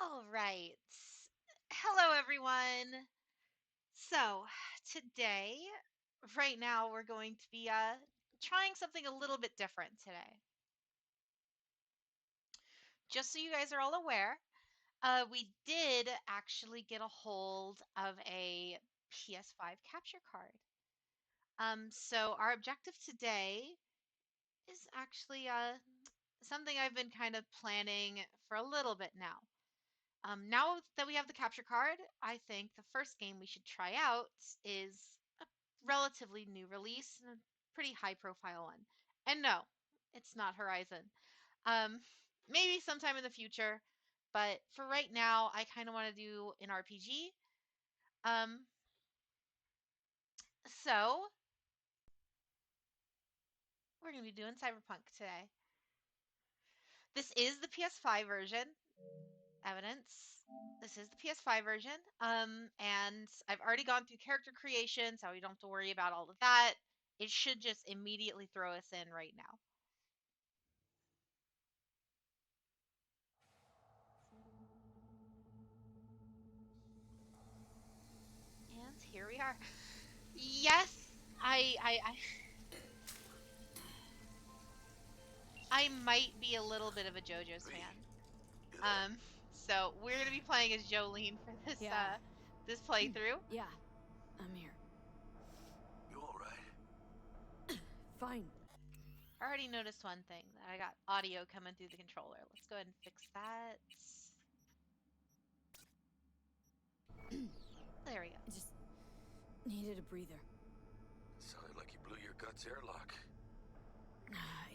All right. Hello, everyone. So, today, right now, we're going to be trying something a little bit different today. Just so you guys are all aware, we did actually get a hold of a PS5 capture card. So our objective today is actually something I've been kind of planning for a little bit now. Now that we have the capture card, I think the first game we should try out is a relatively new release and a pretty high profile one. And no, it's not Horizon. Um, Maybe sometime in the future, but for right now, I kind of want to do an RPG. Um, so we're going to be doing Cyberpunk today. This is the PS5 version. Evidence. This is the PS5 version. And I've already gone through character creation, so we don't have to worry about all of that. It should just immediately throw us in right now. And here we are. Yes, I might be a little bit of a JoJo's V, fan. you there? Um, so we're gonna be playing as Jolene for Yeah, this playthrough. yeah, I'm here. You all right? Fine. I already noticed one thing that I got audio coming through the controller. Let's go ahead and fix that. There we go. I just needed a breather. Sounded like you blew your guts airlock.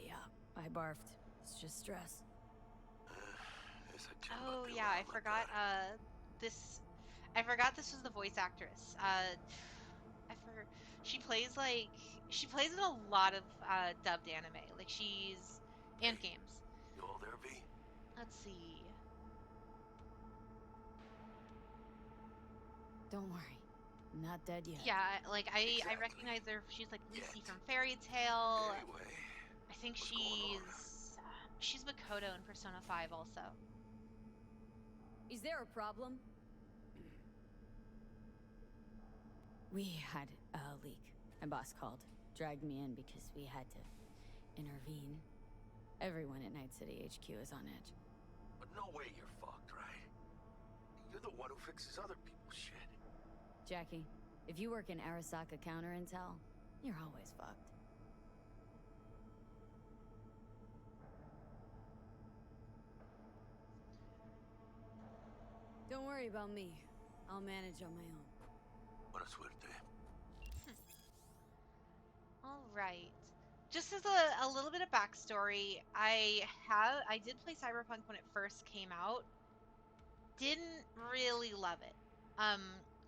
Yeah, I barfed. It's just stress. Yes, I turned Oh up the yeah, I alarm like forgot that. this I forgot this was the voice actress. I forgot she plays in a lot of dubbed anime. Like she's and Hey, games. you all there, V? Let's see. Don't worry, I'm not dead yet. Yeah, like I Exactly. recognize her. She's like Lucy Yet. from Fairy Tale. Anyway, I think what's going on? she's Makoto in Persona 5 also. Is there a problem? We had a leak. My boss called, dragged me in because we had to intervene. Everyone at Night City HQ is on edge. But no way you're fucked, right? You're the one who fixes other people's shit. Jackie, if you work in Arasaka counter intel, you're always fucked. Don't worry about me. I'll manage on my own. Buena suerte. All right. Just as a little bit of backstory, I did play Cyberpunk when it first came out. Didn't really love it. Um,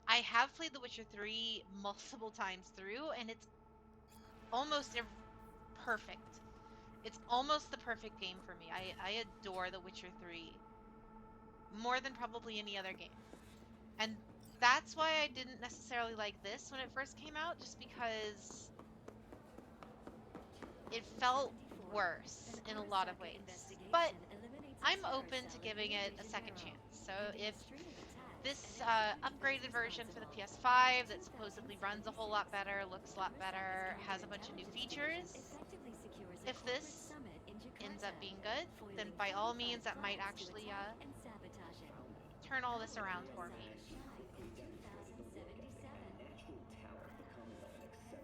I have played The Witcher 3 multiple times through, and it's almost perfect. It's almost the perfect game for me. I adore The Witcher 3 more than probably any other game. And that's why I didn't necessarily like this when it first came out, just because it felt worse in a lot of ways. But I'm open to giving it a second chance. So if this upgraded version for the PS5 that supposedly runs a whole lot better, looks a lot better, has a bunch of new features, if this ends up being good, then by all means that might actually turn all this around for me.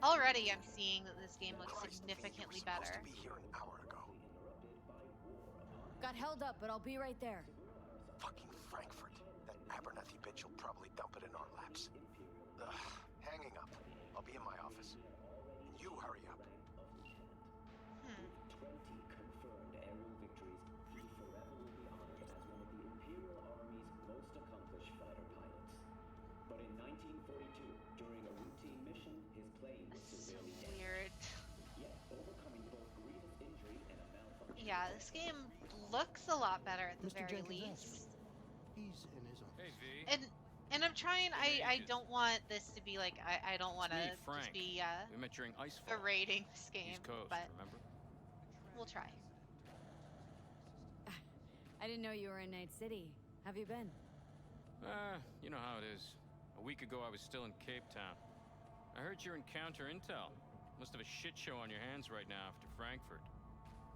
Already I'm seeing that this game looks Christ, V, you were significantly supposed to better. be here an hour ago. Got held up, but I'll be right there. Fucking Frankfurt. That Abernathy bitch will probably dump it in our laps. Ugh, hanging up. I'll be in my office. And you hurry up. Hmm. Confirmed aerial victories, he forever will be honored as one of the Imperial Army's most accomplished fighter pilots. But in 1942, during a routine mission, his plane was This is so severely damaged. weird. Yet, overcoming both grievous injury and a malfunction. Yeah, this game looks a lot better at the Mr. very Jenkins asked for you. least. He's in his Hey, office. V. And I'm trying The I Mage don't want this to be like I don't It's want me, to just Frank. be We met during Icefall. berating this game, East Coast, but remember? we'll try. I didn't know you were in Night City. Have you been? You know how it is. A week ago, I was still in Cape Town. I heard you're in counter intel. Must have a shit show on your hands right now after Frankfurt.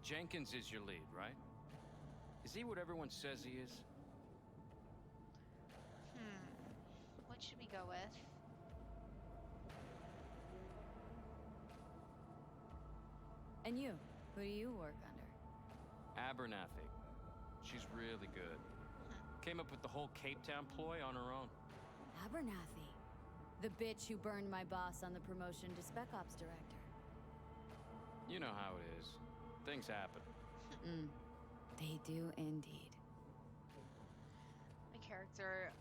Jenkins is your lead, right? Is he what everyone says he is? What should we go with? And you? Who do you work under? Abernathy. She's really good. Came up with the whole Cape Town ploy on her own. Abernathy. The bitch who burned my boss on the promotion to Spec Ops Director. You know how it is. Things happen. They do indeed. My character,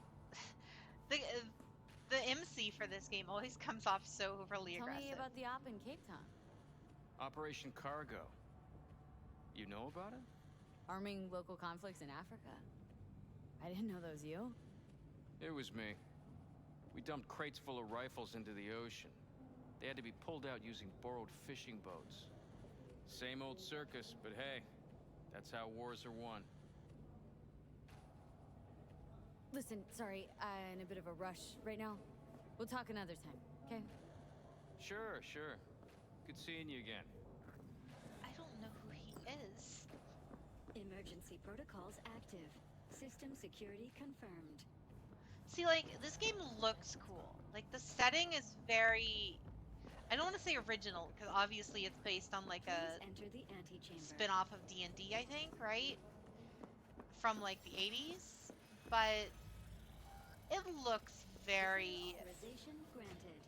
the MC for this game always comes off so overly Tell aggressive. me about the op in Cape Town. Operation Cargo. You know about it? Arming local conflicts in Africa. I didn't know that was you. It was me. We dumped crates full of rifles into the ocean. They had to be pulled out using borrowed fishing boats. Same old circus, but hey, that's how wars are won. Listen, sorry, I'm in a bit of a rush right now. We'll talk another time, okay? Sure. Good seeing you again. I don't know who he is. Emergency protocols active. System security confirmed. See, like, this game looks cool. Like, the setting is very... I don't want to say original, because obviously it's based on, like, Please a enter the antechamber. spin-off of D&D, I think, right? From, like, the 80s. But it looks very... Authorization granted.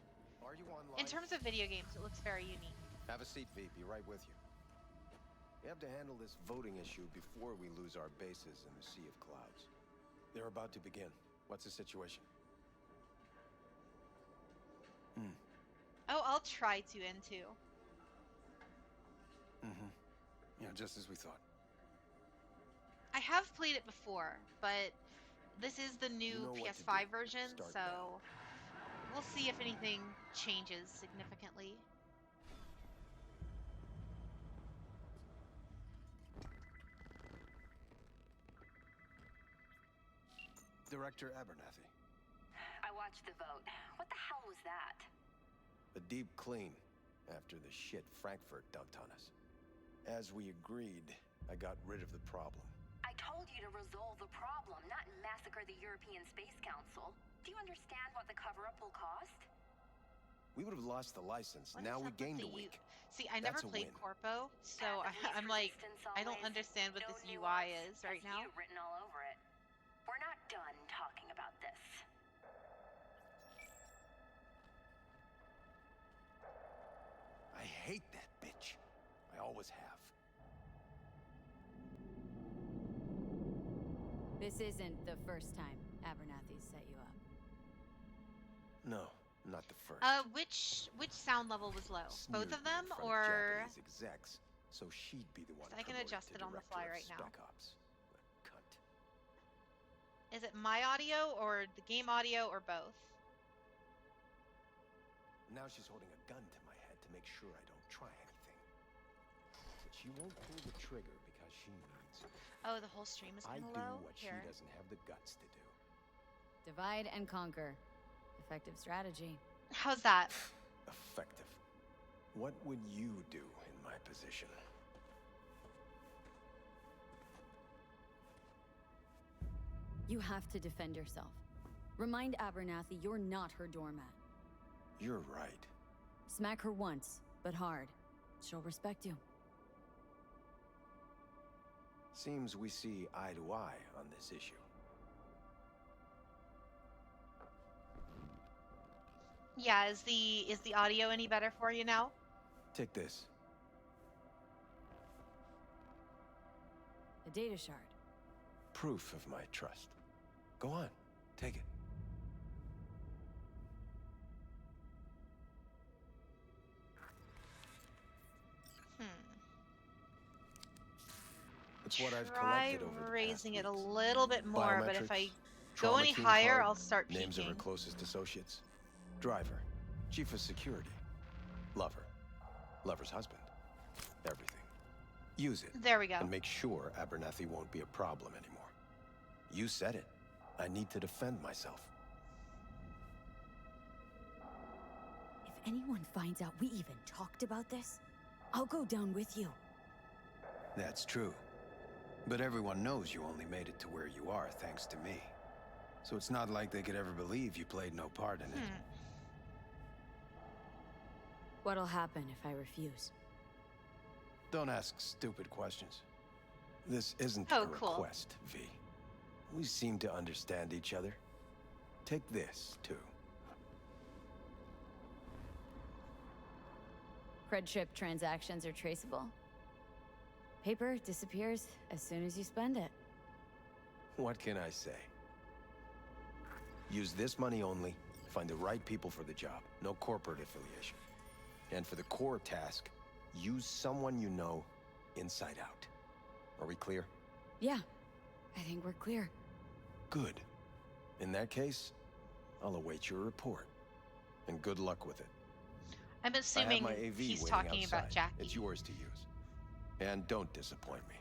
Are you online? In terms of video games, it looks very unique. Have a seat, V. Be right with you. We have to handle this voting issue before we lose our bases in the Sea of Clouds. They're about to begin. What's the situation? Oh, I'll try to N2. Yeah, just as we thought. I have played it before, but this is the new You know what to PS5 do. version, Start so now. we'll see if anything changes significantly. Director Abernathy. I watched the vote. What the hell was that? A deep clean after the shit Frankfurt dumped on us. As we agreed, I got rid of the problem. I told you to resolve the problem, not massacre the European Space Council. Do you understand what the cover-up will cost? We would have lost the license. What Now is we up with gained the a week. See, I never That's a played win. Corpo, so Path of I'm least like, resistance I don't always. understand what No this UI nuance, is right has now. you written all over it. We're not done talking about this. I hate that bitch. I always have. This isn't the first time Abernathy's set you up. No, not the first. Which sound level was low? Smeared Both of me them, in front of or Japanese execs, so she'd be the one. I can promoted adjust to it on the director fly of right now. Spec Ops. The cunt. is it my audio or the game audio or both? Now she's holding a gun to my head to make sure I don't try anything. But she won't pull the trigger because she needs it. Oh, the whole stream is I kind of do low. what Here. she doesn't have the guts to do. Divide and conquer. Effective strategy. How's that? Effective. What would you do in my position? You have to defend yourself. Remind Abernathy you're not her doormat. You're right. Smack her once, but hard. She'll respect you. Seems we see eye to eye on this issue. Yeah, is the audio any better for you now? Take this. A data shard. Proof of my trust. Go on, take it. It's what I've Try collected over the raising past it a weeks. little bit more, but if I Biometrics, go trauma any team higher, card, I'll start peeking. Names of her closest associates. Driver, chief of security, lover, lover's husband, everything. Use it There we go. and make sure Abernathy won't be a problem anymore. You said it. I need to defend myself. If anyone finds out we even talked about this, I'll go down with you. That's true. But everyone knows you only made it to where you are thanks to me. So it's not like they could ever believe you played no part in it. What'll happen if I refuse? Don't ask stupid questions. This isn't Oh, a cool. request, V. We seem to understand each other. Take this, too. Credship transactions are traceable. Paper disappears as soon as you spend it. What can I say? Use this money only, find the right people for the job, no corporate affiliation. And for the core task, use someone you know inside out. Are we clear? Yeah, I think we're clear. Good. In that case, I'll await your report. And good luck with it. I'm I assuming have my AV he's waiting talking outside. about Jackie. It's yours to use. And don't disappoint me.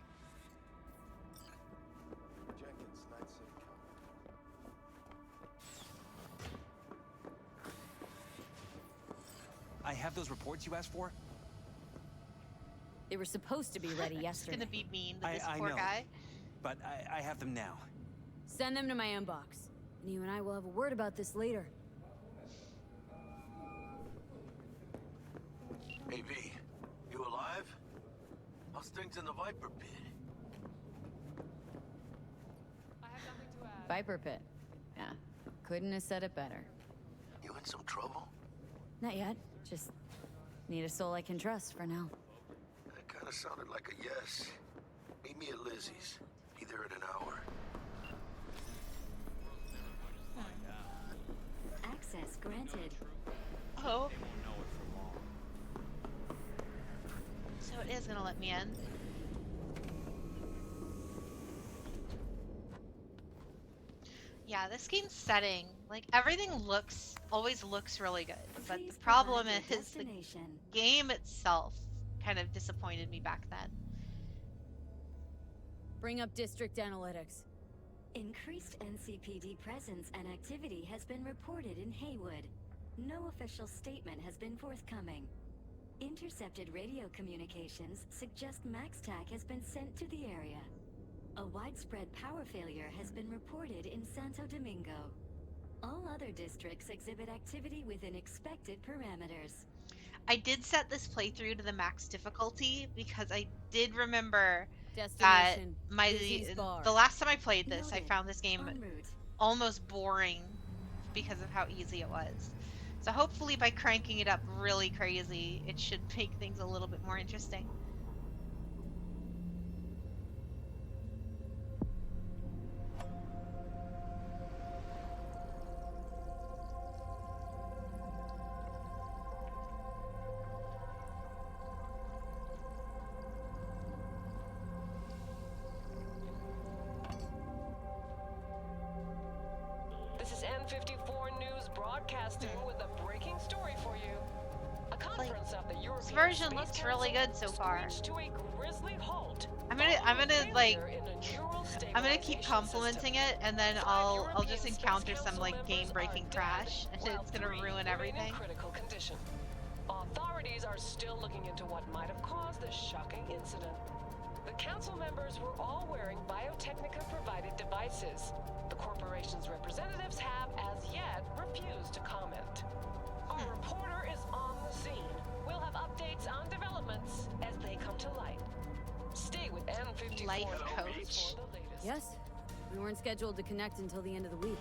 Jenkins, Night City I have those reports you asked for? They were supposed to be ready It's yesterday. gonna be mean to this I poor know. guy. But I have them now. Send them to my inbox. And you and I will have a word about this later. Hey, V, you alive? How's things in the Viper Pit? Viper Pit. Yeah, couldn't have said it better. You in some trouble? Not yet. Just need a soul I can trust for now. That kind of sounded like a yes. Meet me at Lizzie's. Be there in an hour. Access granted. Oh, They won't know it for long. so it is gonna let me in. Yeah, this game's setting, like everything always looks really good, but Please the problem provide your is the destination. game itself kind of disappointed me back then. Bring up district analytics. Increased NCPD presence and activity has been reported in Haywood. No official statement has been forthcoming. Intercepted radio communications suggest MaxTac has been sent to the area. A widespread power failure has been reported in Santo Domingo. All other districts exhibit activity within expected parameters. I did set this playthrough to the max difficulty because I did remember that Destination. my Lizzie's bar. the last time I played this, I Noted. found this game En route. almost boring because of how easy it was. So hopefully by cranking it up really crazy, it should make things a little bit more interesting. This is N54 News broadcasting with a breaking story for you. A conference of the European version Space looks really Council good so far. screeched to a grisly halt. I'm gonna following like failure in a neural I'm gonna keep stabilization complimenting system. it, and then 5 I'll European just Space encounter some Council like members game-breaking are crash, dead, and while it's gonna 3 ruin remain everything. in critical condition. Authorities are still looking into what might have caused this shocking incident. The council members were all wearing Biotechnica-provided devices. The corporation's representatives have, as yet, refused to comment. Our reporter is on the scene. We'll have updates on developments as they come to light. Stay with N54 Life News coach. for the latest. Yes? We weren't scheduled to connect until the end of the week.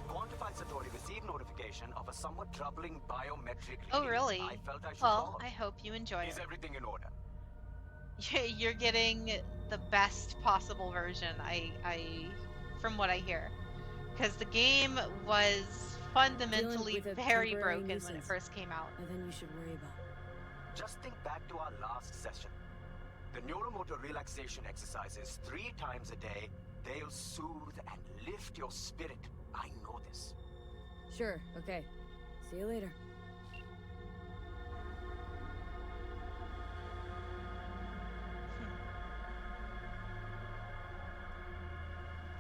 Quantified Satori received notification of a somewhat troubling biometric Oh reading. really? I felt I should Well, call. I hope you enjoy Is it. everything in order? You're getting the best possible version, I from what I hear, because the game was fundamentally with a very temporary broken when it nuisance. first came out. Nothing you should worry about. Just think back to our last session. The neuromotor relaxation exercises 3 times a day. They'll soothe and lift your spirit. I know this. Sure, okay. See you later.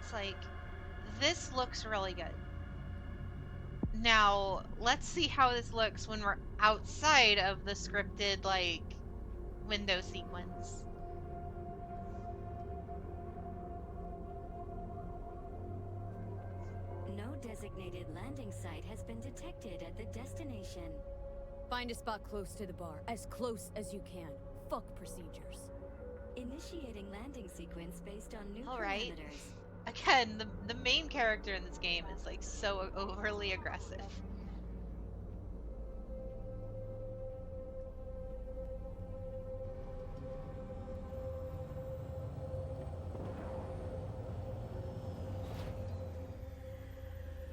it's like, this looks really good. Now, let's see how this looks when we're outside of the scripted, like, window sequence. No designated landing site has been detected at the destination. Find a spot close to the bar, as close as you can. Fuck procedures. Initiating landing sequence based on new All right. parameters. Again, the main character in this game is like so overly aggressive.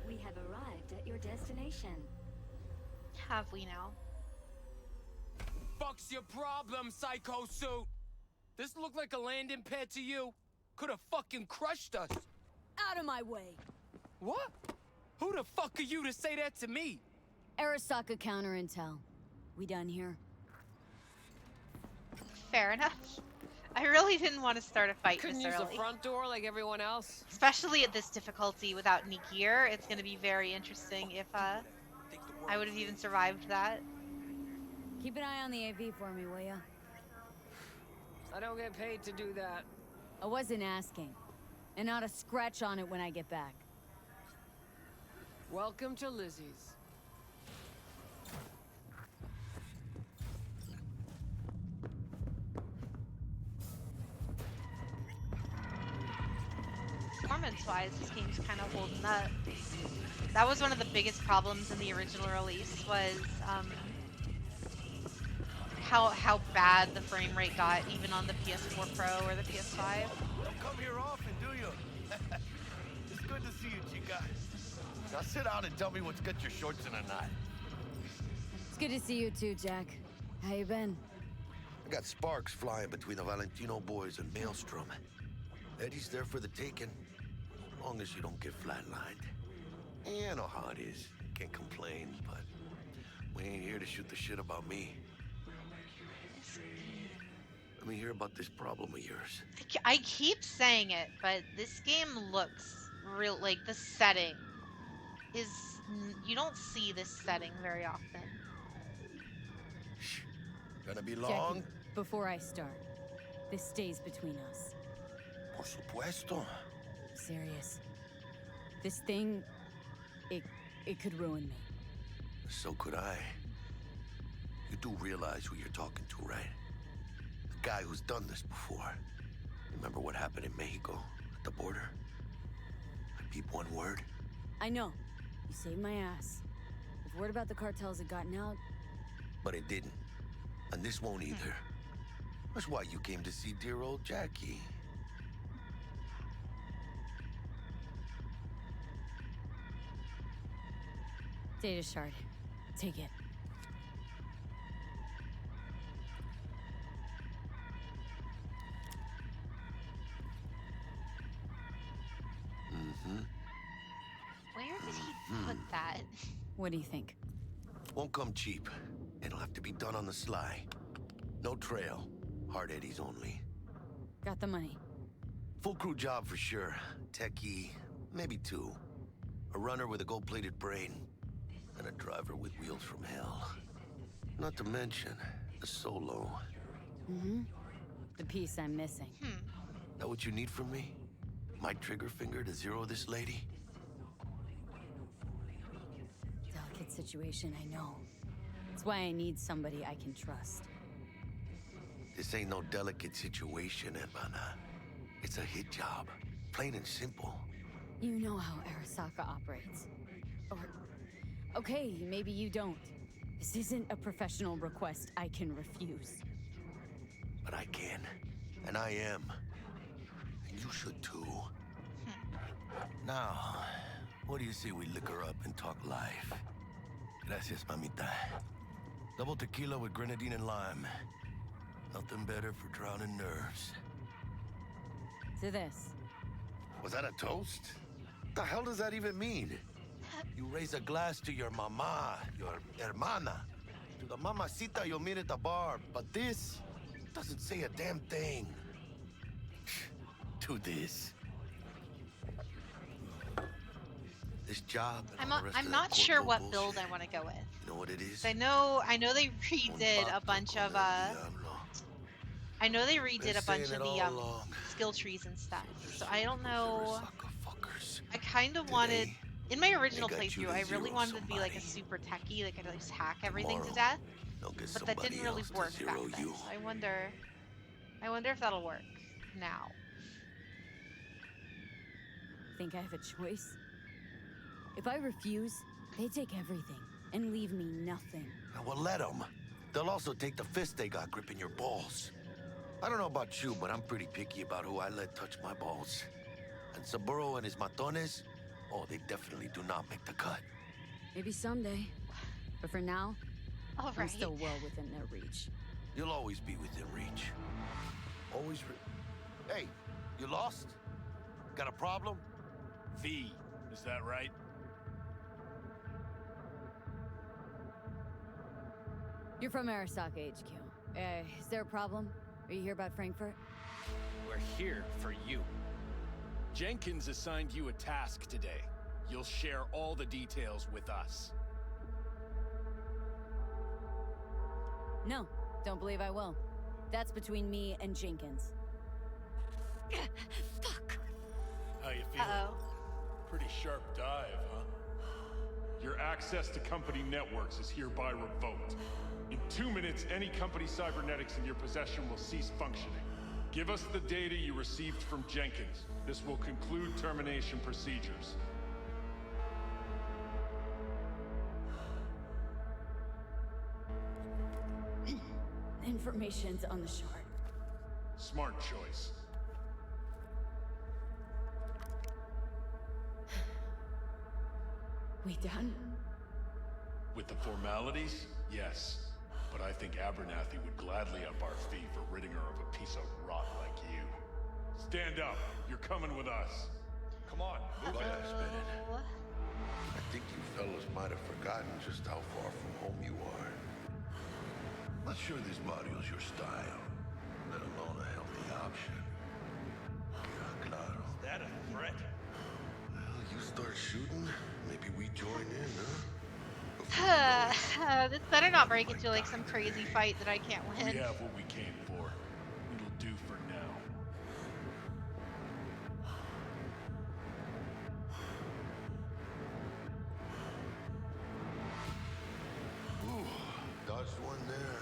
We have arrived at your destination. Have we now? Fuck's your problem, Psycho Suit? This look like a landing pad to you? Could have fucking crushed us. Out of my way! What? Who the fuck are you to say that to me? Arasaka counter intel. We done here? Fair enough. I really didn't want to start a fight Couldn't this use early. the front door like everyone else. Especially at this difficulty without any gear. It's going to be very interesting if I would have even survived that. Keep an eye on the AV for me, will ya? I don't get paid to do that. I wasn't asking. And not a scratch on it when I get back. Welcome to Lizzie's. Performance-wise, this game's kind of holding up. That was one of the biggest problems in the original release, was how bad the frame rate got, even on the PS4 Pro or the PS5. Don't come here often, do you? It's good to see you, chica. Now sit down and tell me what's got your shorts in a knot. It's good to see you too, Jack. How you been? I got sparks flying between the Valentino boys and Maelstrom. Eddie's there for the taking, as long as you don't get flatlined. You know how it is. Can't complain, but we ain't here to shoot the shit about me. Let me hear about this problem of yours. I keep saying it, but this game looks real, like the setting is, you don't see this setting very often. Shh. Gonna be long? Jackie, before I start, this stays between us. Por supuesto. Serious. This thing, it could ruin me. So could I. You do realize who you're talking to, right? The guy who's done this before. Remember what happened in Mexico, at the border? I peep one word. I know. You saved my ass. If word about the cartels had gotten out... But it didn't. And this won't either. That's why you came to see dear old Jackie. Data shard. Take it. Mm-hmm. Where did he put that? What do you think? Won't come cheap. It'll have to be done on the sly. No trail. Hard eddies only. Got the money. Full crew job for sure. Techie, maybe two. A runner with a gold-plated brain. And a driver with wheels from hell. Not to mention, a solo. Mm-hmm. The piece I'm missing. That what you need from me? My trigger finger to zero this lady? Delicate situation, I know. That's why I need somebody I can trust. This ain't no delicate situation, Hermana. It's a hit job. Plain and simple. You know how Arasaka operates. Or... okay, maybe you don't. This isn't a professional request I can refuse. But I can. And I am. And you should too. Now, what do you say we liquor up and talk life? Gracias, mamita. Double tequila with grenadine and lime. Nothing better for drowning nerves. To this. Was that a toast? What the hell does that even mean? You raise a glass to your mama, your hermana, to the mamacita you'll meet at the bar, but this doesn't say a damn thing. To this. This job and I'm all not, the rest I'm of that not sure corpo what build I bullshit. want to go with. You know what it 'Cause is? I know they Un redid a pacto bunch con of el diablo. I know they Been redid a bunch saying of it the all along. skill trees and stuff. So they're So I don't surgicals, they're know. sucker fuckers. I kind of wanted Today, in my they original got you playthrough, to I really zero wanted it to be like a somebody. super techie, like I could just hack everything to Tomorrow, death. they'll get But that didn't somebody really else to work back zero then. you. So I wonder if that'll work now. Think I have a choice? If I refuse, they take everything and leave me nothing. Well, let them. They'll also take the fist they got gripping your balls. I don't know about you, but I'm pretty picky about who I let touch my balls. And Saburo and his matones, oh, they definitely do not make the cut. Maybe someday. But for now, All I'm right. still well within their reach. You'll always be within reach. Always Hey, you lost? Got a problem? V, is that right? You're from Arasaka HQ. Is there a problem? Are you here about Frankfurt? We're here for you. Jenkins assigned you a task today. You'll share all the details with us. No, don't believe I will. That's between me and Jenkins. Fuck. How you feeling? Uh-oh. Pretty sharp dive, huh? Your access to company networks is hereby revoked. In 2 minutes, any company cybernetics in your possession will cease functioning. Give us the data you received from Jenkins. This will conclude termination procedures. Information's on the shard. Smart choice. We done? With the formalities, yes. But I think Abernathy would gladly up our fee for ridding her of a piece of rot like you. Stand up. You're coming with us. Come on, move it. Uh-oh. I think you fellas might have forgotten just how far from home you are. Not sure this barrio's your style, let alone a healthy option. Yeah, claro. Is that a threat? Well, you start shooting, maybe we join in, huh? This better not break into like some crazy fight that I can't We win. have what we came for. It'll do for now. Ooh, dodged one there.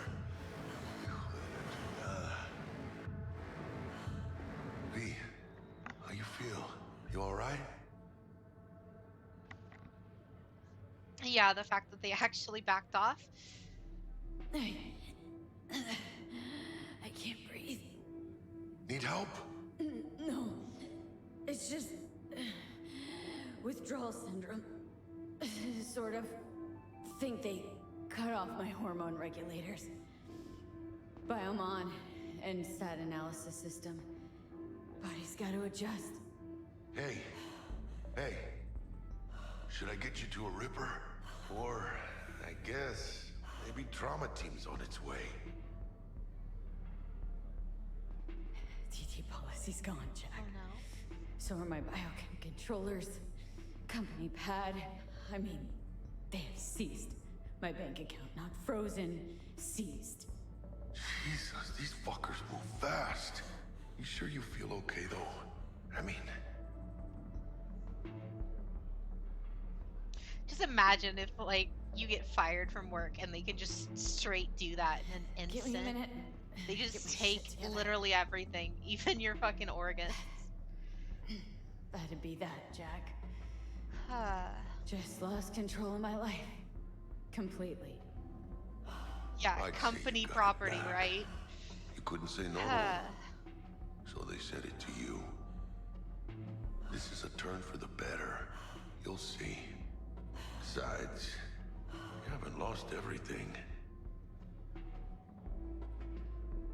V, how you feel? You all right? Yeah, the fact that they actually backed off. I can't breathe. Need help? No. It's just withdrawal syndrome. Sort of. Think they cut off my hormone regulators. Biomon and stat analysis system. Body's got to adjust. Hey. Should I get you to a Ripper? Or, I guess, maybe trauma team's on its way. TT policy's gone, Jack. Oh no. So are my biochem controllers, company pad. I mean, they have seized my bank account. Not frozen, seized. Jesus, these fuckers move fast. You sure you feel okay, though? I mean... Just imagine if like you get fired from work and they can just straight do that in an Give me a instant. minute. They Get just my shit take together. literally everything, even your fucking organs. That'd be that, Jack. yeah, Just lost control of my life. Completely. I'd say company you got it property, back. right? You couldn't say no to Uh, them. So they said it to you. This is a turn for the better. You'll see. Besides, you haven't lost everything.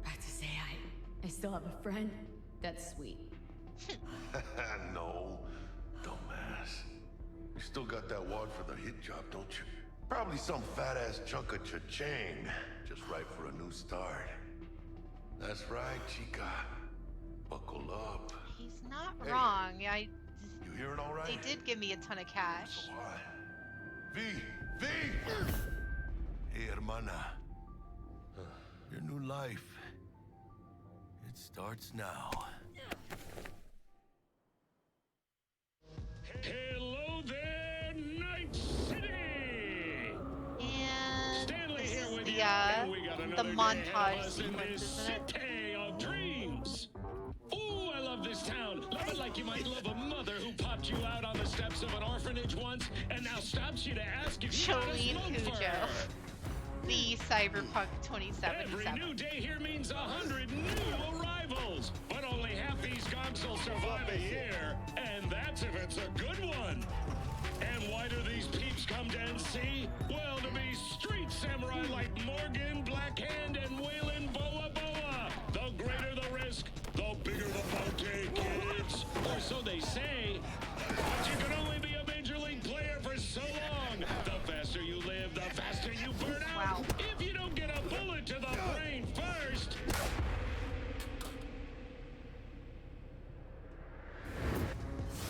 About to say I still have a friend. That's sweet. No, dumbass. You still got that wad for the hit job, don't you? Probably some fat-ass chunk of cha-ching. Just right for a new start. That's right, chica. Buckle up. he's not Hey. wrong. I You hearing all right? They did give me a ton of cash. So what? V! V! Hey, hermana. Your new life. It starts now. Hello there, Night City! And Stanley this here is with the you, and we got the another day ahead of montage us in sequence, this isn't it? city of dreams. Ooh, I love this town. Love it like you might love a mother who popped you out on the steps of an orphanage once and now stops you to ask if you want to Jolene smoke for Cujo. her. The Cyberpunk Every 2077. new day here means 100 new arrivals, but only half these gonks will survive a year, and that's if it's a good one. And why do these peeps come to NC? Well, to be street samurai like Morgan, Blackhand, and Waylon Boa Boa. The greater the risk, the bigger the bounty, kids. Or so they say. But you can only be a major league player for so long. The faster you live, the faster you burn out. Wow. If you don't get a bullet to the brain first.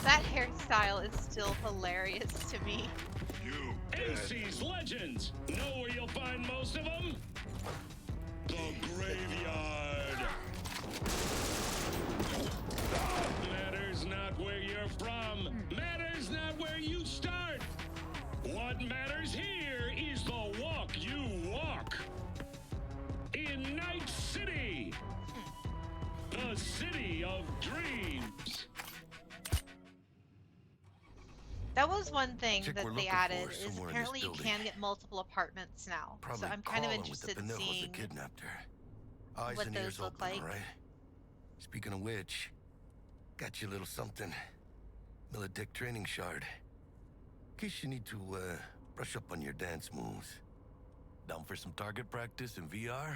That hairstyle is still hilarious to me. You NC's legends. Know where you'll find most of them? The graveyard. Matters not where you're from. Matters not where you start. What matters here is the walk you walk. In Night City. The city of dreams. That was one thing Chick that we're they looking added for is is somewhere in this apparently you building. can get multiple apartments now. Probably So I'm kind of crawling interested with in the pinojos seeing that kidnapped her. Eyes what and those ears look open, like. all right? Speaking of which, got you a little something. Militech training shard. In case you need to, brush up on your dance moves. Down for some target practice in VR?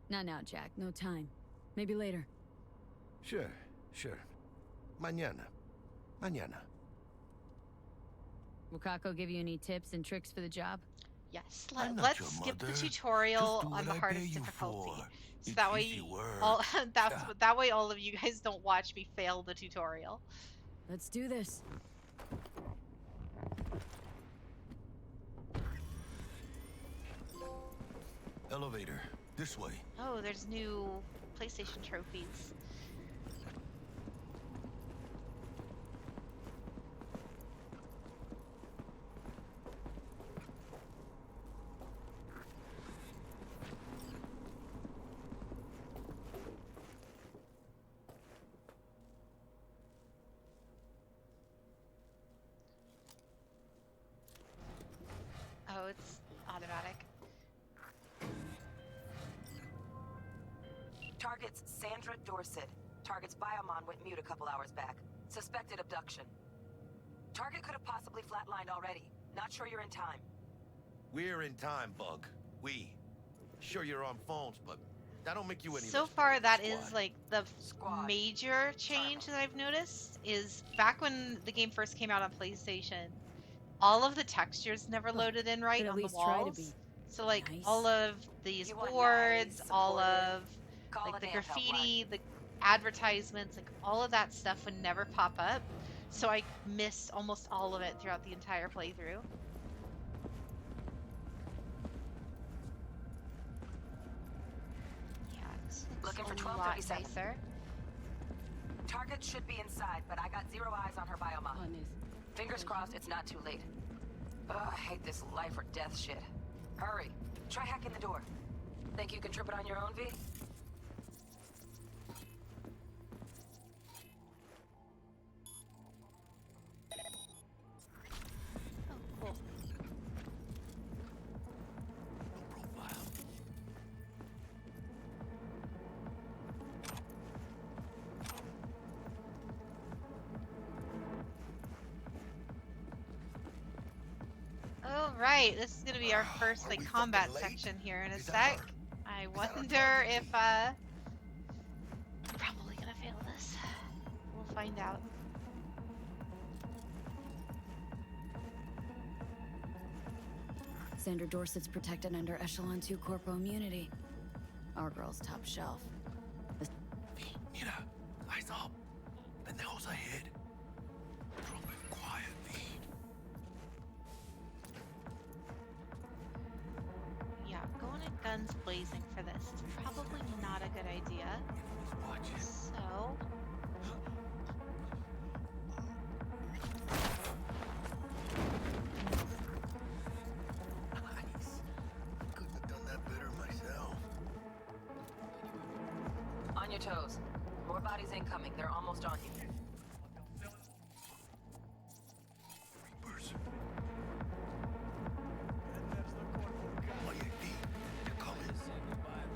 Not now, Jack. No time. Maybe later. Sure. Mañana. Wakako give you any tips and tricks for the job? Yes, I'm not let's your skip the mother. tutorial Just do on what the I hardest pay you difficulty. for. So It's that way easy work. all Yeah. that way all of you guys don't watch me fail the tutorial. Let's do this. Elevator. This way. Oh, there's new PlayStation trophies. Oh, it's automatic. Target's Sandra Dorset. Target's biomon went mute a couple hours back. Suspected abduction. Target could have possibly flatlined already. Not sure you're in time. We're in time, Bug. We. Sure you're on phones, but that don't make you any So less far, part of that the is squad. like the Squad. major change that I've noticed is back when the game first came out on PlayStation, all of the textures never loaded in right Could at on the least try to walls. be So like nice. all of these You want boards, nice, all supportive, of call like it the and help graffiti, the advertisements, like all of that stuff would never pop up. So I missed almost all of it throughout the entire playthrough. Yeah, it's Looking for a lot 1237. nicer. Target should be inside, but I got zero eyes on her biomon. Fingers crossed it's not too late. Ugh, I hate this life or death shit. Hurry. Try hacking the door. Think you can trip it on your own, V? Oh, cool. All right, this is gonna be our first Are like we combat fucking late? section here in a Is that sec. our- I is that our wonder target? if probably gonna fail this. We'll find out. Sandra Dorset's protected under Echelon 2 Corpo immunity. Our girl's top shelf. V, mira. Eyes up. Pendejos ahead. guns blazing for this is probably not a good idea. So... Nice. Couldn't have done that better myself. On your toes. More bodies incoming. They're almost on you. Reapers. Oh, yeah, D. They're coming.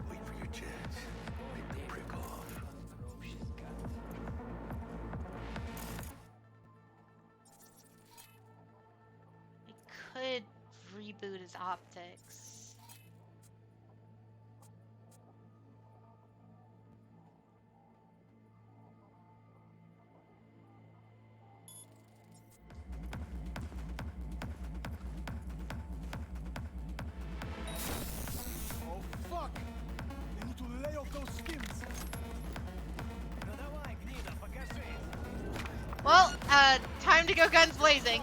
Wait for your chance. Pick the prick off. I could reboot his optics. Oh, fuck! I need to lay off those skins. Well, time to go guns blazing.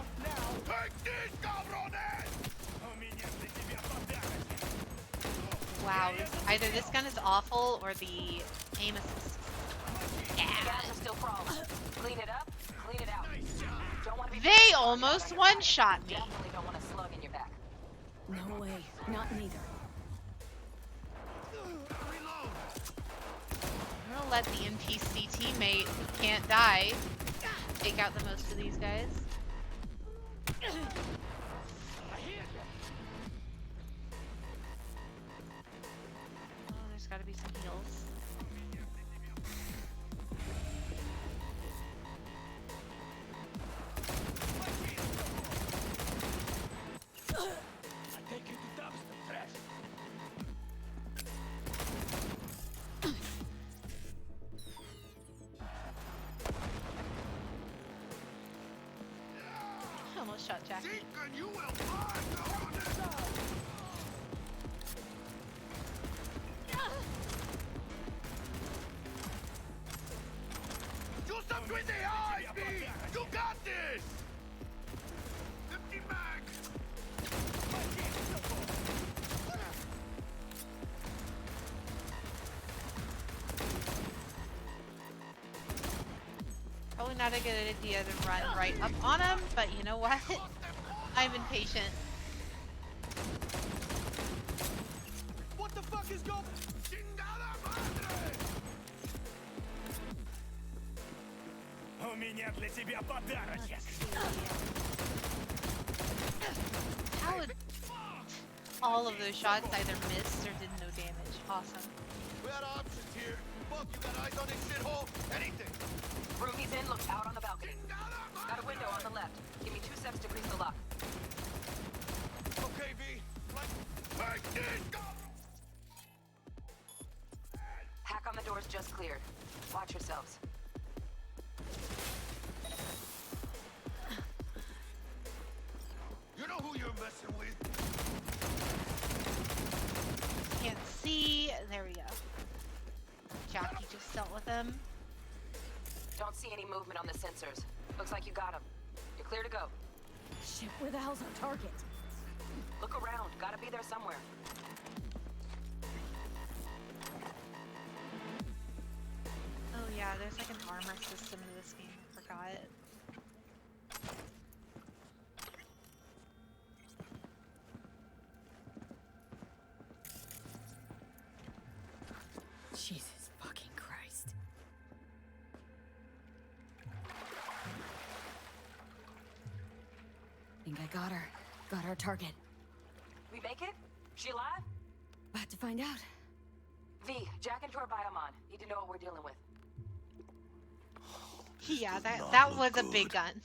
Wow, either this gun is awful or the aim assist. Gas is still crawling. Clean it up, clean it out. Don't want to be They almost one-shot me. Definitely don't want a slug in your back. No way. Not neither. I'm gonna let the NPC teammate who can't die take out the most of these guys. Oh, there's gotta be some heals. I almost shot Jackie. Do something with the eyes, B! You got this! Empty mag! Probably not a good idea to run right up on him, but you know what? I'm impatient. What the fuck is going? У меня для тебя подарочек. How would all of those shots either missed or did no damage? Awesome. We had options here. Fuck, you got eyes on this shithole? Anything. Room he's in looks out on the balcony. Got a window on the left. Give me 2 seconds to grease the lock. Okay, V. Like this! Hack on the doors just cleared. Watch yourselves. You know who you're messing with? Can't see. There we go. Jackie just dealt with him. Don't see any movement on the sensors. Looks like you got him. You're clear to go. Shit, where the hell's our target? Look around. Gotta be there somewhere. Oh yeah, there's like an armor system to this game. I forgot. Jesus fucking Christ. Think I got her. Got our target. We make it? She alive? About to find out. V, jack into her biomon. Need to know what we're dealing with. Yeah, that was a big gun.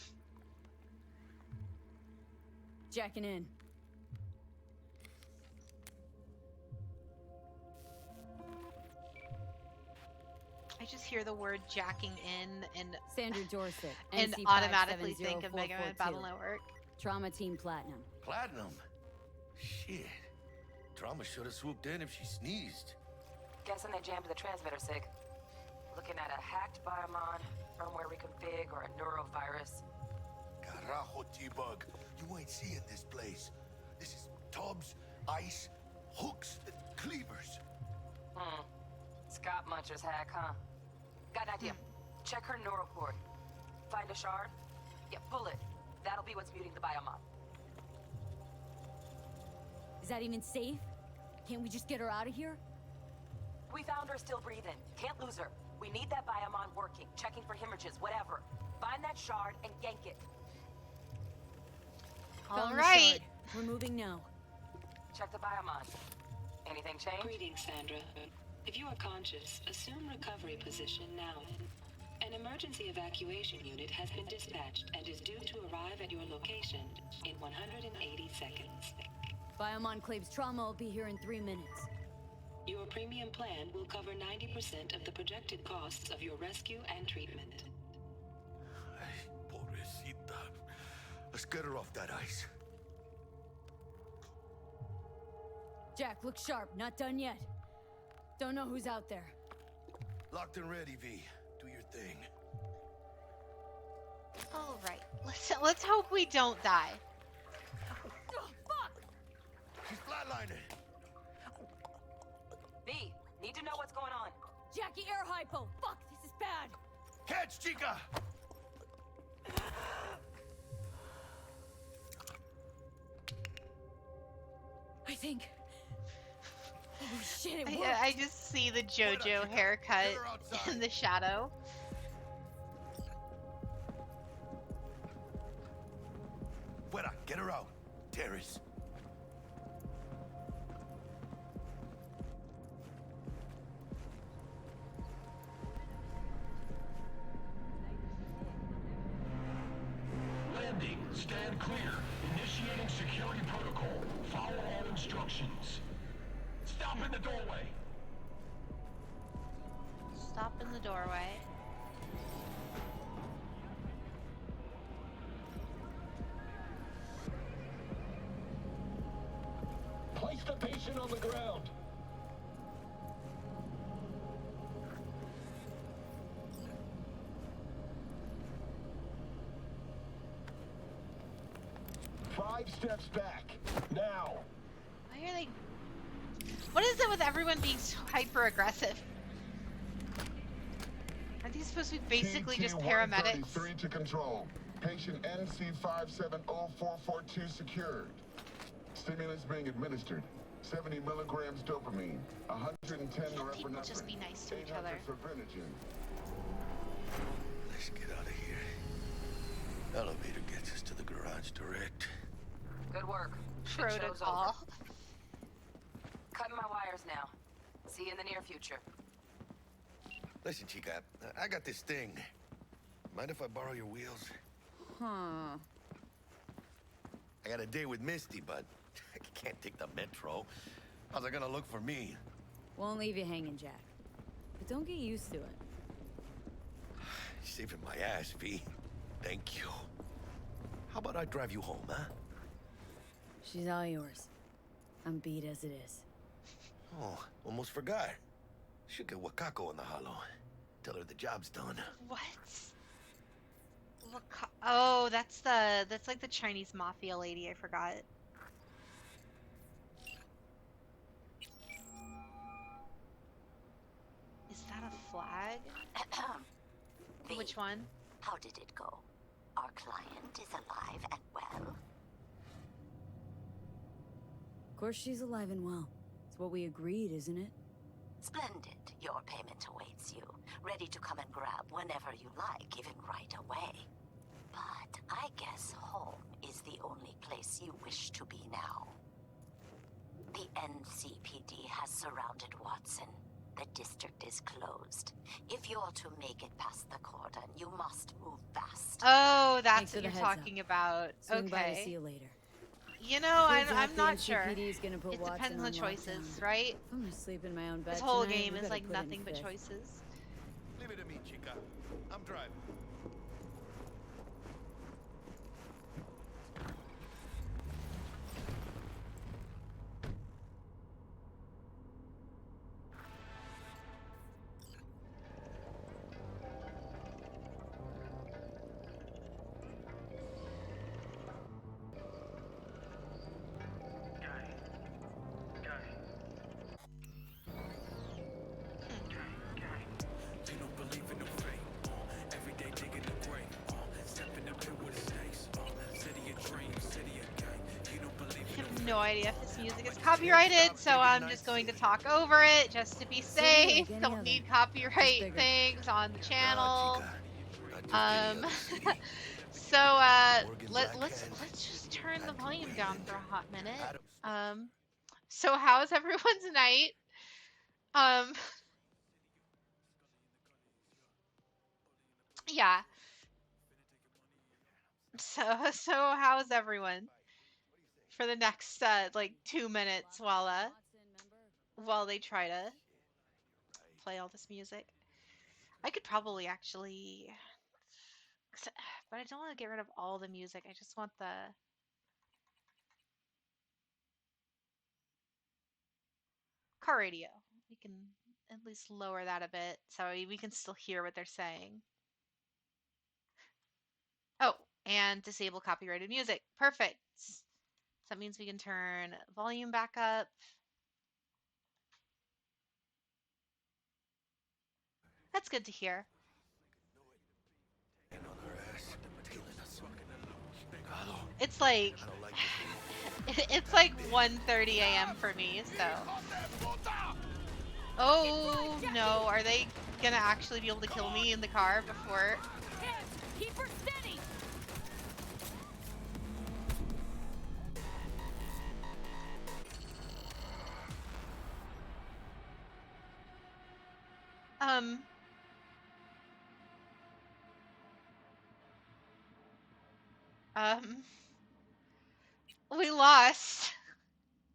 Jacking in. I just hear the word jacking in and Sandra Dorset. and NC automatically think of Mega Man 570-442. Battle Network. Trauma Team Platinum. Platinum? Shit. Trauma should have swooped in if she sneezed. Guessing they jammed the transmitter, Sig. Looking at a hacked biomon, firmware reconfig, or a neurovirus. Carajo, T-Bug. You ain't seeing this place. This is tubs, ice, hooks, cleavers. Scott Muncher's hack, huh? Got an idea. Check her neural cord. Find a shard? Yeah, pull it. That'll be what's muting the biomon. Is that even safe? Can't we just get her out of here? We found her still breathing. Can't lose her. We need that biomon working, checking for hemorrhages, whatever. Find that shard and yank it. Found the right. shard. We're moving now. Check the biomon. Anything change? Greetings, Sandra. If you are conscious, assume recovery position now. An emergency evacuation unit has been dispatched and is due to arrive at your location in 180 seconds. Biomon claims trauma will be here in 3 minutes. Your premium plan will cover 90% of the projected costs of your rescue and treatment. Ay, pobrecita. Let's get her off that ice. Jack, look sharp. Not done yet. Don't know who's out there. Locked and ready, V. Do your thing. All right. Let's hope we don't die. Oh, fuck! She's flatlining. V, need to know what's going on. Jackie, air hypo! Fuck, this is bad! Catch, chica! I think... Oh shit, it worked! I just see the JoJo haircut in the shadow. Fuera, get her out. Terrace. Landing. Stand clear. Initiating security protocol. Follow all instructions. Stop in the doorway. Stop in the doorway. Place the patient on the ground. Five steps back. Now. Why are they... What is it with everyone being so hyper aggressive? Are these supposed to be basically just paramedics? TT-133 to control. Patient NC570442 secured. Stimulants being administered. 70 milligrams dopamine. 110 norepinephrine. People just be nice to each other. Let's get out of here. Elevator gets us to the garage direct. Good work. Shit show's Protocol. over. Cutting my wires now. See you in the near future. Listen, chica, I got this thing. Mind if I borrow your wheels? Huh. I got a date with Misty, but I can't take the metro. How's it gonna look for me? Won't leave you hanging, Jack. But don't get used to it. You're saving my ass, V. Thank you. How about I drive you home, huh? She's all yours. I'm beat as it is. Oh, almost forgot. Should get Wakako in the hollow. Tell her the job's done. What? Oh, that's like the Chinese mafia lady. I forgot. Is that a flag? Which one? How did it go? Our client is alive and well? Of course she's alive and well. It's what we agreed, isn't it? Splendid. Your payment awaits you. Ready to come and grab whenever you like, even right away. But I guess home is the only place you wish to be now. The NCPD has surrounded Watson. The district is closed. If you're to make it past the cordon, you must move fast. Oh, that's Thanks for what the you're heads talking up. about. Swing by to Okay. see you later. You know, Turns out I'm the not sure. NCPD is gonna put It Watson depends on on the choices, lockdown. right? If I'm gonna sleep in my own bed This whole tonight, game we is better like put in nothing but fifth. choices. Leave it to me, chica. I'm driving. no idea if this music is copyrighted, so I'm just going to talk over it just to be safe. Don't need copyright things on the channel. So let's just turn the volume down for a hot minute. So how's everyone's night? Yeah. So how's everyone for the next like 2 minutes while they try to play all this music? I could probably actually, but I don't want to get rid of all the music. I just want the car radio. We can at least lower that a bit so we can still hear what they're saying. Oh, and disable copyrighted music. Perfect. So that means we can turn volume back up. That's good to hear. It's like it's like 1:30 a.m. for me, so. Oh no, are they gonna actually be able to kill me in the car before? Keep her steady. We lost.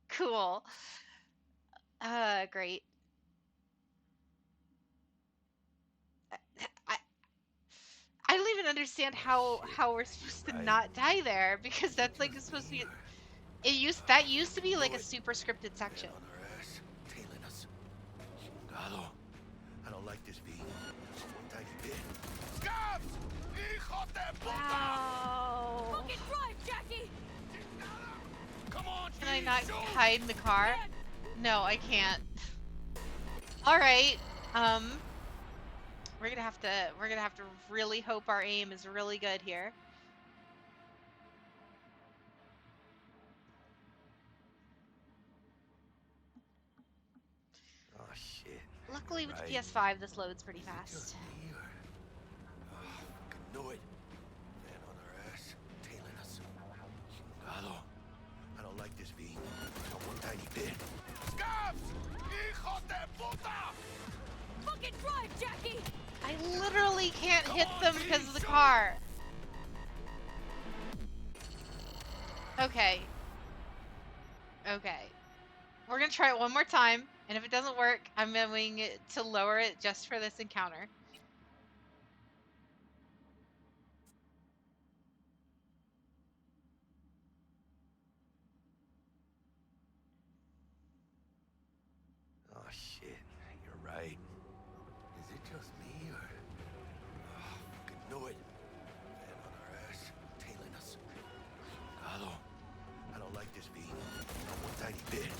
Cool. Great. I I don't even understand how we're supposed to not die there, because that's like supposed to be that used to be like a super scripted section. I don't like this, V. One tiny bit. Wow. Fucking drive, Jackie! Come on, Can I not hide in the car? No, I can't. All right. We're gonna have to really hope our aim is really good here. Oh shit. Luckily with the PS5, this loads pretty fast. Knew it. Man on our ass, tailing us. Chingado. I don't like this, V. Not one tiny bit. Scabs! Hijo de puta! Fucking drive, Jackie! I literally can't hit them because of the car. Okay. Okay. We're gonna try it one more time, and if it doesn't work, I'm going to lower it just for this encounter. Oh shit, you're right. Is it just me or? Oh, fucking knew it. Man on our ass, tailing us. Chingado. I don't like this, V. Not one tiny bit.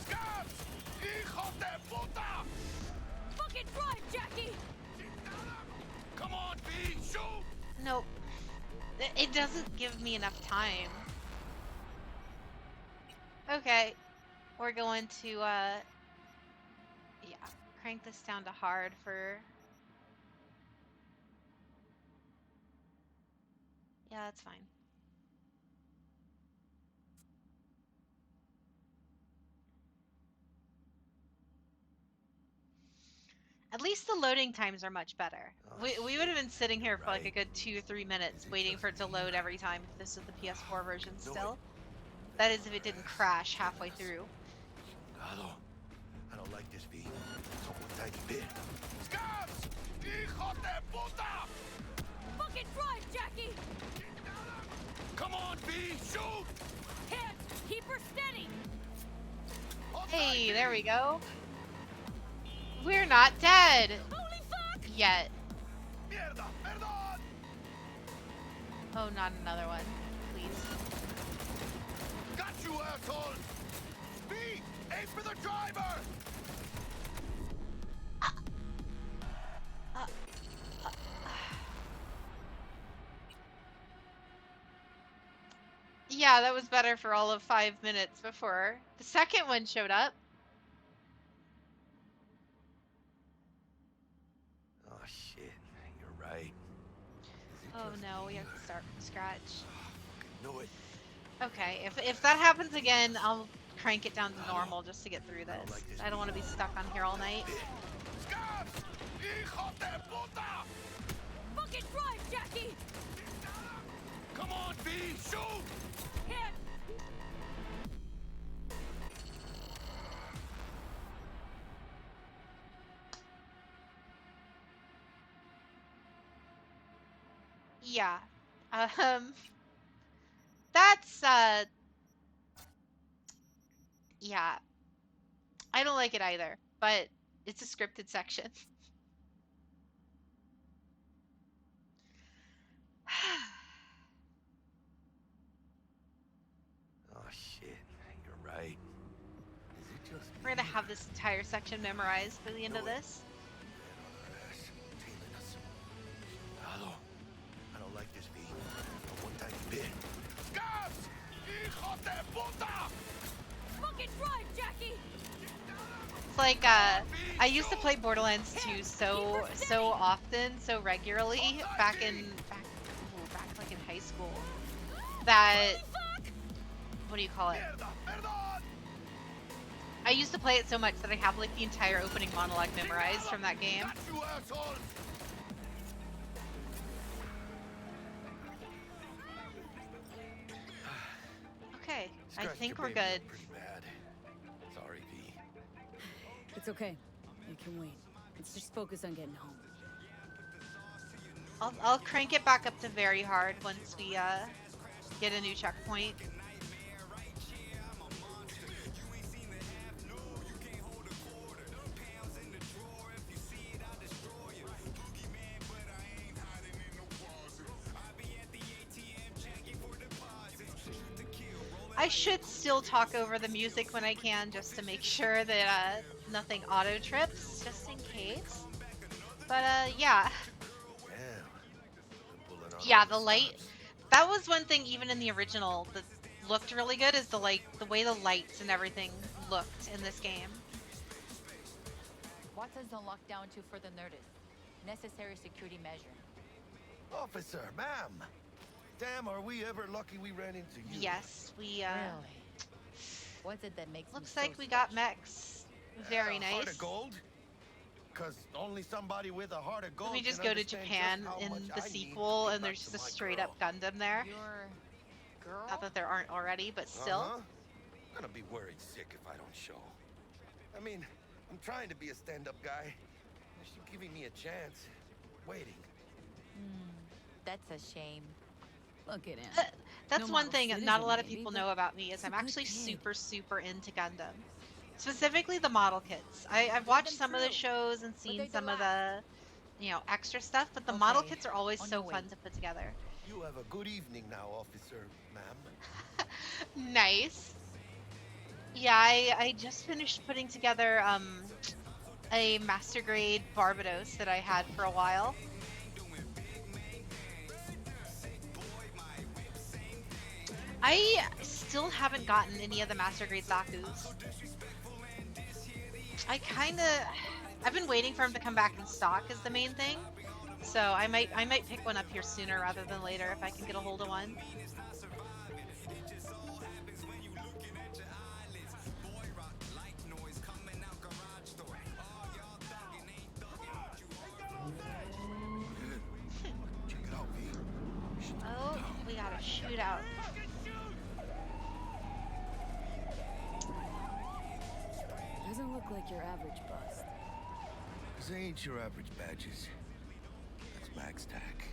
Scabs! Hijo de puta! Fucking drive, Jackie! Come on, V, shoot! Nope. It doesn't give me enough time. Okay. We're going to, yeah, crank this down to hard for... Yeah, that's fine. At least the loading times are much better. We would have been sitting here for like a good 2 or 3 minutes waiting for it to load every time if this is the PS4 version still. That is if it didn't crash halfway through. I don't like this, V. Not one tiny bit. Scabs! Hijo de puta! Fucking drive, Jackie! Come on, V, shoot! Hit! Keep her steady! Hey, there we go. We're not dead! Holy fuck! Yet. Mierda, perdón! Oh, not another one. Please. Got you, asshole! V, aim for the driver! Yeah, that was better for all of 5 minutes before the second one showed up. Oh shit, you're right. Oh no, we have to start from scratch. Knew it. Okay, if that happens again, I'll crank it down to normal just to get through this. I don't want to be stuck on here all night. Fucking drive, Jackie! Come on, V, shoot! Hit! Yeah. Um that's yeah. I don't like it either, but it's a scripted section. Oh shit, you're right. Is it just We're gonna have this entire section memorized by the end of this. I don't like this, V. Not one tiny bit. Gas! Hijo de puta! Fucking drive, Jackie! It's like I used to play Borderlands 2 so often, so regularly back like in high school that what do you call it? I used to play it so much that I have like the entire opening monologue memorized from that game. Okay, I think we're good. Pretty bad. Sorry, V. It's okay. It can wait. Let's just focus on getting home. I'll crank it back up to very hard once we get a new checkpoint. I should still talk over the music when I can, just to make sure that nothing auto trips, just in case. But yeah. Yeah, the light. That was one thing even in the original that looked really good, is the way the lights and everything looked in this game. Watson's on lockdown to further notice. Necessary security measure. Officer, ma'am. Damn, are we ever lucky we ran into you? Yes, we Really? What's it that makes looks me like so we got special? mechs. Very nice. Heart of gold? Cause only somebody with a heart of gold. Let me just can go to understand Japan just how in much the I need sequel, to get and back there's to just a my straight girl. up Gundam there. Your girl? Not that there aren't already, but still. I'm gonna be worried sick if I don't show. I mean, I'm trying to be a stand-up guy. She's giving me a chance. Waiting. That's a shame. Look at him. That's No one model thing not a citizen, lot of maybe, people but know about me, is he's a I'm good actually kid. super into Gundam. Specifically the model kits. I've watched some of the shows and seen some of the, extra stuff, but the model Okay, kits are always on so your fun way. to put together. You have a good evening now, officer, ma'am. Nice. Yeah, I just finished putting together a master grade Barbados that I had for a while. I still haven't gotten any of the master grade Zaku's. I've been waiting for him to come back in stock is the main thing. So I might pick one up here sooner rather than later if I can get a hold of one. Oh, we got a shootout. Doesn't look like your average bust. This ain't your average badges. That's Max TAC.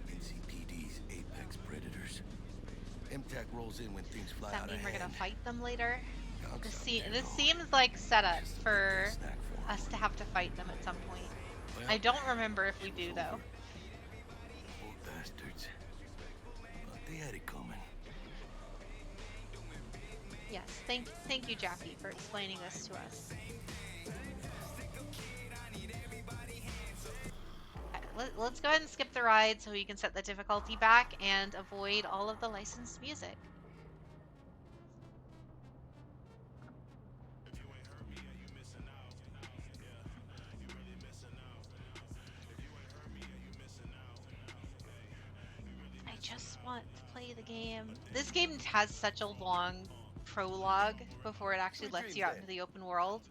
NCPD's apex predators. MTAC rolls in when things fly Does that out mean of we're hand. gonna fight them later? Dogs out there, This though. seems like set up for us to have to fight them at some point. I don't remember if we do though. Old bastards. But they had it coming. Yes, thank you, Jackie, for explaining this to us. Let's go ahead and skip the ride so we can set the difficulty back and avoid all of the licensed music. want to play the game. This game has such a long prologue before it actually Sweet lets dreams, you out then. into the open world.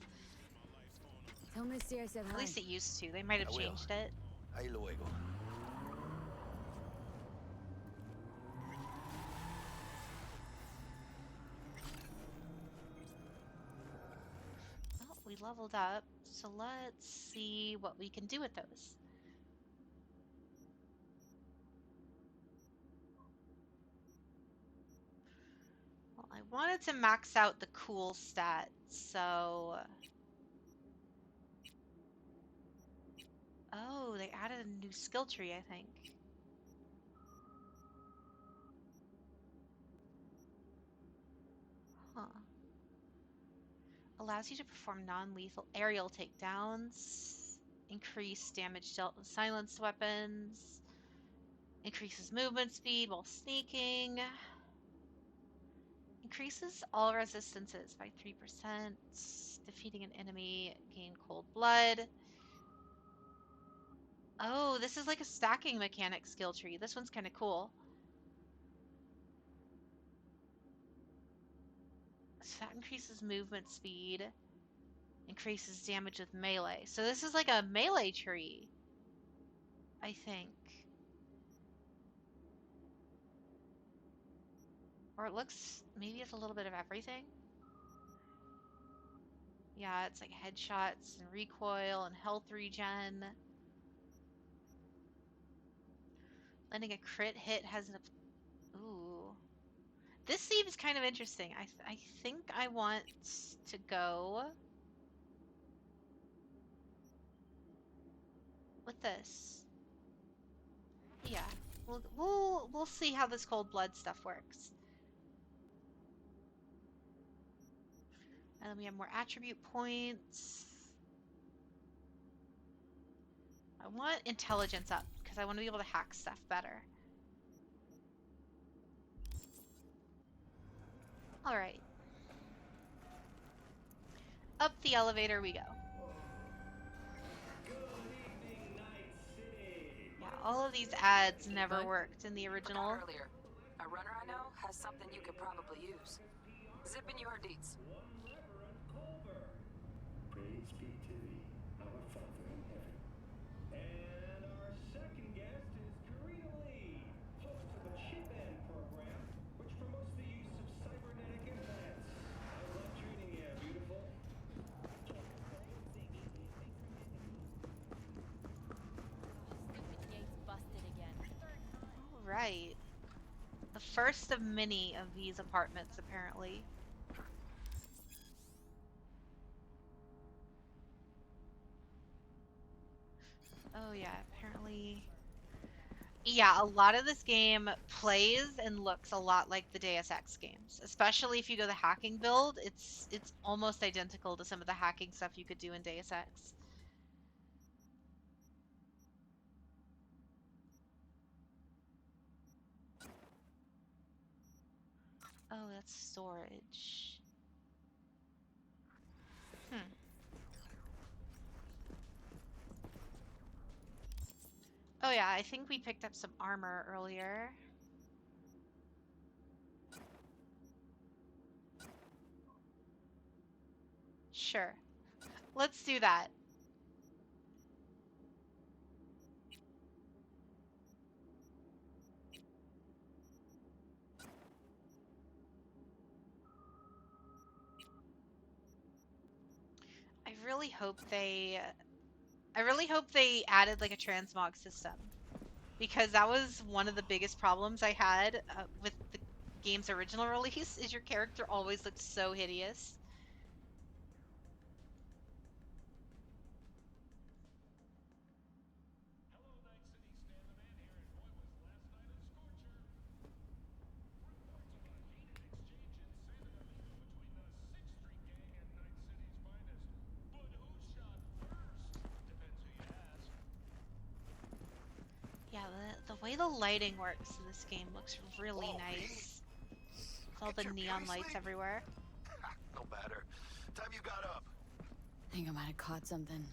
Tell Misty I said At hi. least it used to. They might have I will. changed it. Ahí luego. Oh, we leveled up. So let's see what we can do with those. Well, I wanted to max out the cool stat, so... Oh, they added a new skill tree, I think. Huh. Allows you to perform non-lethal aerial takedowns, increase damage dealt with silenced weapons, increases movement speed while sneaking, increases all resistances by 3%, defeating an enemy, gain cold blood. Oh, this is like a stacking mechanic skill tree. This one's kind of cool. So that increases movement speed, increases damage with melee. So this is like a melee tree, I think. Or it looks, maybe it's a little bit of everything. Yeah, it's like headshots and recoil and health regen. Landing a crit hit has an... Ooh. This seems kind of interesting. I think I want to go with this. Yeah. We'll see how this cold blood stuff works. And then we have more attribute points. I want intelligence up because I want to be able to hack stuff better. All right. Up the elevator we go. Yeah, all of these ads never worked in the original. Forgot earlier. A runner I know has something you could probably use. Zip in your deeds. Praise be to thee, our Father in heaven. And our second guest is Karina Lee, host of the Chip In program, which promotes the use of cybernetic implants. How's life treating you, beautiful? All right. The first of many of these apartments, apparently. Oh yeah, apparently. Yeah, a lot of this game plays and looks a lot like the Deus Ex games. Especially if you go the hacking build, it's almost identical to some of the hacking stuff you could do in Deus Ex. Oh, that's storage. Oh yeah, I think we picked up some armor earlier. Sure. Let's do that. I really hope they added like a transmog system, because that was one of the biggest problems I had with the game's original release, is your character always looked so hideous. Yeah, the way the lighting works in this game looks really nice. With all the neon lights everywhere. No matter. Time you got up. I think I might have caught something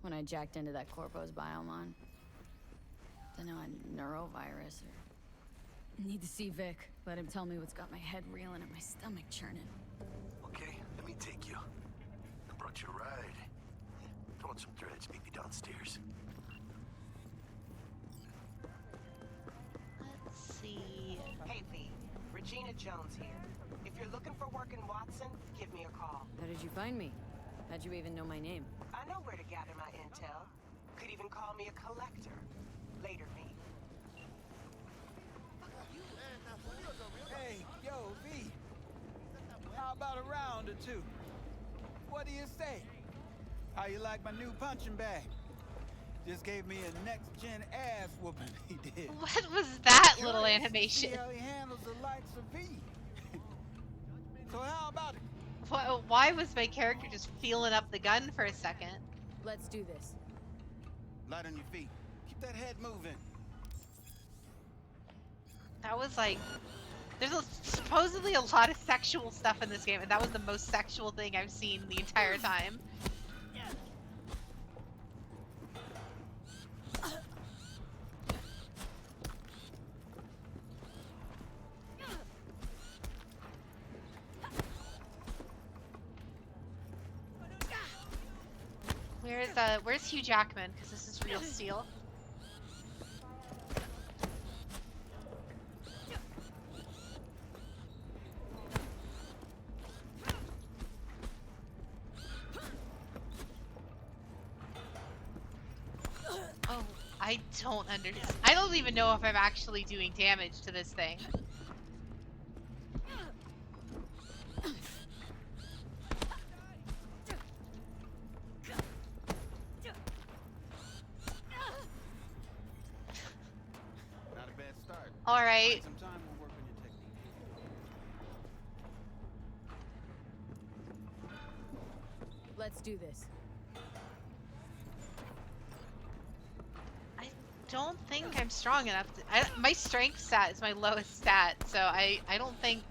when I jacked into that Corpo's biome on. Don't know, a neurovirus or Need to see Vic. Let him tell me what's got my head reeling and my stomach churning. Okay, let me take you. I brought you a ride. Throw on some threads, meet me downstairs. Let's see. Hey, V. Regina Jones here. If you're looking for work in Watson, give me a call. How did you find me? How'd you even know my name? I know where to gather my intel. Could even call me a collector. Later, V. Hey, yo, V. How about a round or two? What do you say? How you like my new punching bag? Just gave me a next-gen ass whooping, he did. What was that little Curious to animation? See how he handles the likes of V. So how about it? Why was my character just feeling up the gun for a second? Let's do this. Light on your feet. Keep that head moving. That was like, there's supposedly a lot of sexual stuff in this game, and that was the most sexual thing I've seen the entire time. Where's Hugh Jackman? Because this is real steel. Oh, I don't understand. I don't even know if I'm actually doing damage to this thing. Not a bad start. All right. Some time we'll work on your technique. Let's do this. I don't think I'm strong enough to, my strength stat is my lowest stat, so I don't think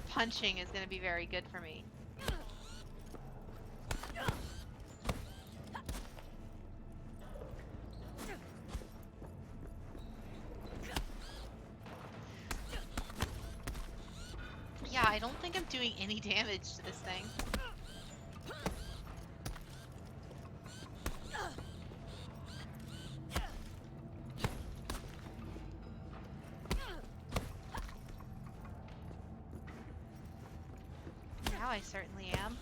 punching is going to be very good for me. Yeah, I don't think I'm doing any damage to this thing. Now I certainly am.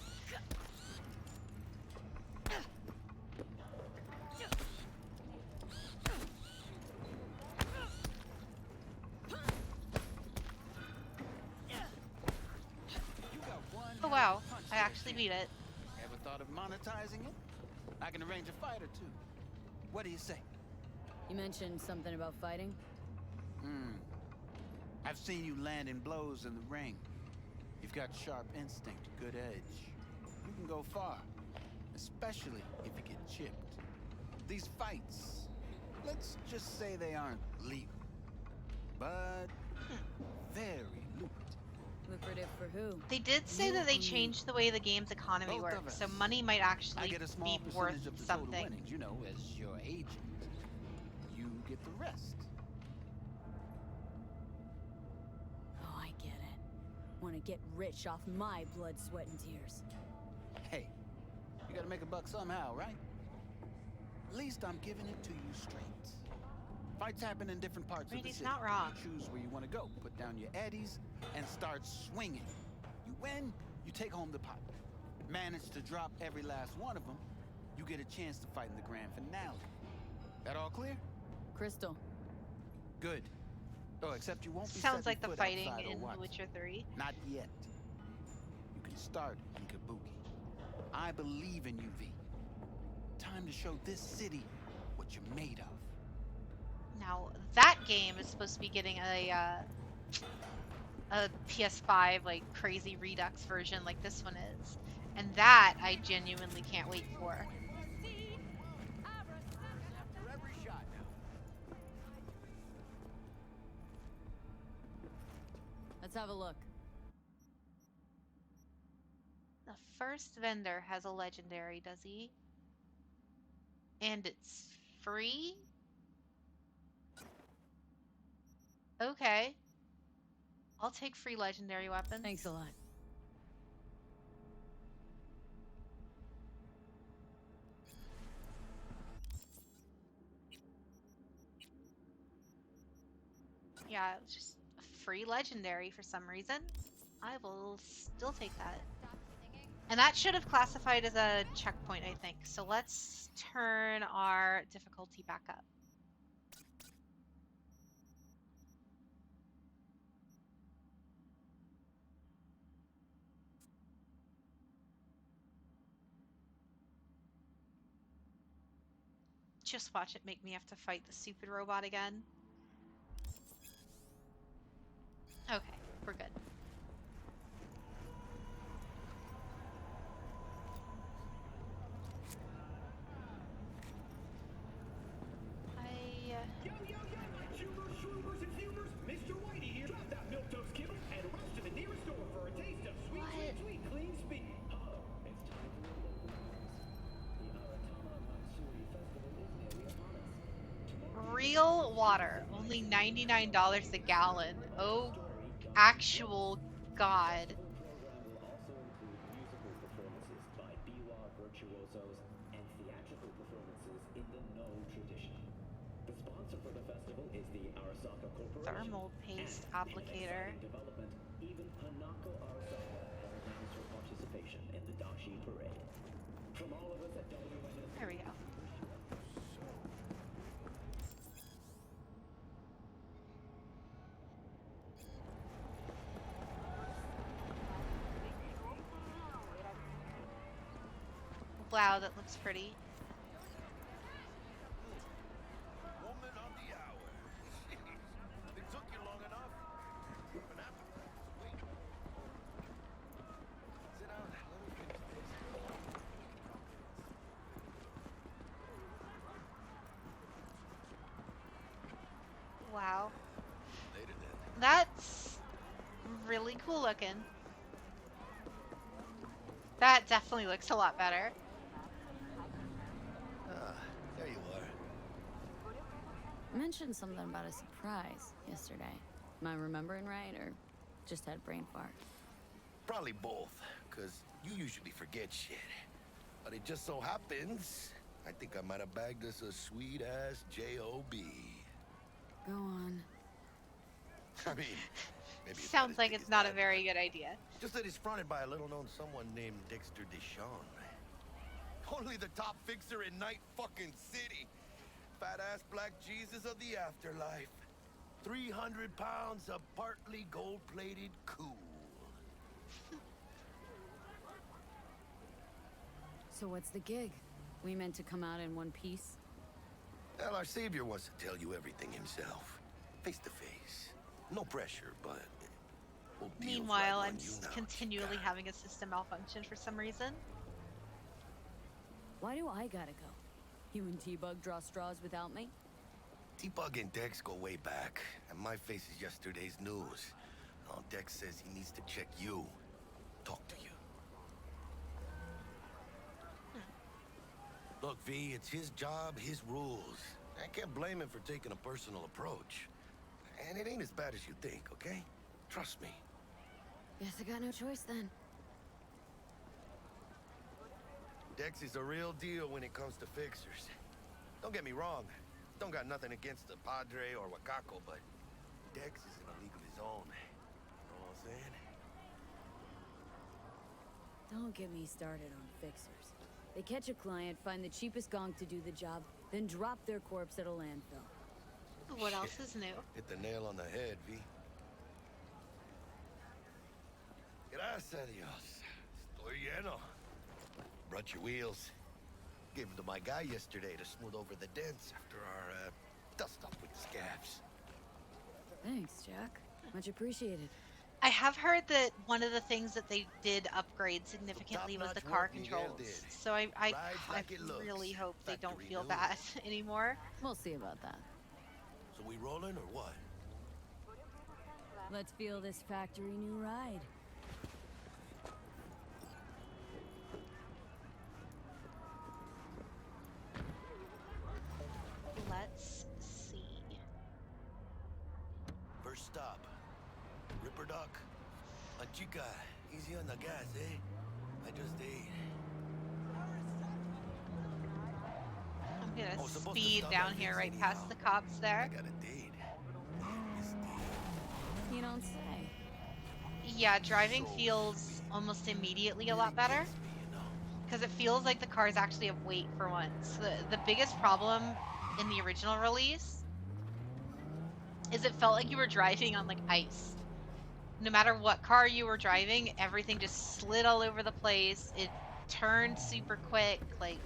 Oh wow, I actually beat it. Ever thought of monetizing it? I can arrange a fight or two. What do you say? You mentioned something about fighting? I've seen you landing blows in the ring. You've got sharp instinct, good edge. You can go far, especially if you get chipped. These fights, let's just say they aren't legal, but very lucrative. Lucrative for who? They did say that they changed the way the game's economy works, so money might actually I get a small be worth percentage of the total something. winnings, you know, as your agent. You get the rest. Oh, I get it. Want to get rich off my blood, sweat, and tears. Hey, you gotta make a buck somehow, right? At least I'm giving it to you straight. Fights happen in different parts of the Brady's city. not wrong. You choose where you want to go, put down your eddies, and start swinging. You win, you take home the pot. Manage to drop every last one of them, you get a chance to fight in the grand finale. That all clear? Crystal. Good. Oh, except you won't be Sounds setting like the foot fighting outside in or The Witcher 3. Not yet. You can start in Kabuki. I believe in you, V. Time to show this city what you're made of. Now, that game is supposed to be getting a PS5, like, crazy Redux version like this one is. And that I genuinely can't wait for. Let's have a look. The first vendor has a legendary, does he? And it's free? Okay. I'll take free legendary weapons. Thanks a lot. Yeah, it was just a free legendary for some reason. I will still take that. And that should have classified as a checkpoint, I think. So let's turn our difficulty back up. Just watch it make me have to fight the stupid robot again. Okay, we're good. Shooters, shroomers, and fumers, Mr. Whitey here. Drop that milquetoast kibble and rush to the nearest store for a taste of sweet, sweet, sweet, clean speed. It's time for your local news. The Aratama Matsuri Festival is nearly upon us. Real water, only $99 a gallon. Oh, actual God. Program will also include musical performances by biwa virtuosos and theatrical performances in the No tradition. The sponsor for the festival is the Arasaka Corporation. Thermal paste And applicator. in an exciting development, even Hanako Arasaka has announced her participation in the Dashi Parade. From all of us at WNS. There we go. Wow, that looks pretty. Woman of the hour. It took you long enough. Wait. Sit down. Let me finish this. Wow. Later then. That's really cool looking. That definitely looks a lot better. There you are. You mentioned something about a surprise yesterday. Am I remembering right, or just had a brain fart? Probably both, because you usually forget shit. But it just so happens, I think I might have bagged us a sweet-ass J.O.B. Go on. I mean, maybe it's Sounds like it's not a very good idea. just that it's fronted by a little-known someone named Dexter Deshawn. Only the top fixer in Night fucking City. Fat-ass black Jesus of the afterlife. 300 pounds of partly gold-plated cool. So what's the gig? We meant to come out in one piece? Well, our savior wants to tell you everything himself. Face to face. No pressure, but... we'll deal Meanwhile, right I'm when you know continually having a system malfunction for some reason. Why do I gotta go? You and T-Bug draw straws without me? T-Bug and Dex go way back, and my face is yesterday's news. Now Dex says he needs to check you. Talk to you. Look, V, it's his job, his rules. I can't blame him for taking a personal approach. And it ain't as bad as you think, okay? Trust me. Guess I got no choice then. Dex is a real deal when it comes to fixers. Don't get me wrong. Don't got nothing against the Padre or Wakako, but Dex is in a league of his own. You know what I'm saying? Don't get me started on fixers. They catch a client, find the cheapest gong to do the job, then drop their corpse at a landfill. What else is new? Hit the nail on the head, V. Gracias a Dios. Estoy lleno. Brought your wheels. Gave them to my guy yesterday to smooth over the dents after our, dust up with the scabs. Thanks, Jack. Much appreciated. I have heard that one of the things that they did upgrade significantly was the car controls. So I really hope they don't feel bad anymore. We'll see about that. So we rolling or what? Let's feel this factory new ride. Let's see. chica, easy on the gas, eh? I just ate. I'm gonna I was supposed to speed stop by down here Vic's right anyhow. past the cops there. I got a date. And this date. You don't say. Yeah, driving So feels sweet. almost immediately a Really lot better gets me, you know. because it feels like the cars actually have weight for once. The biggest problem in the original release is it felt like you were driving on like ice. No matter what car you were driving, everything just slid all over the place. It turned super quick. Like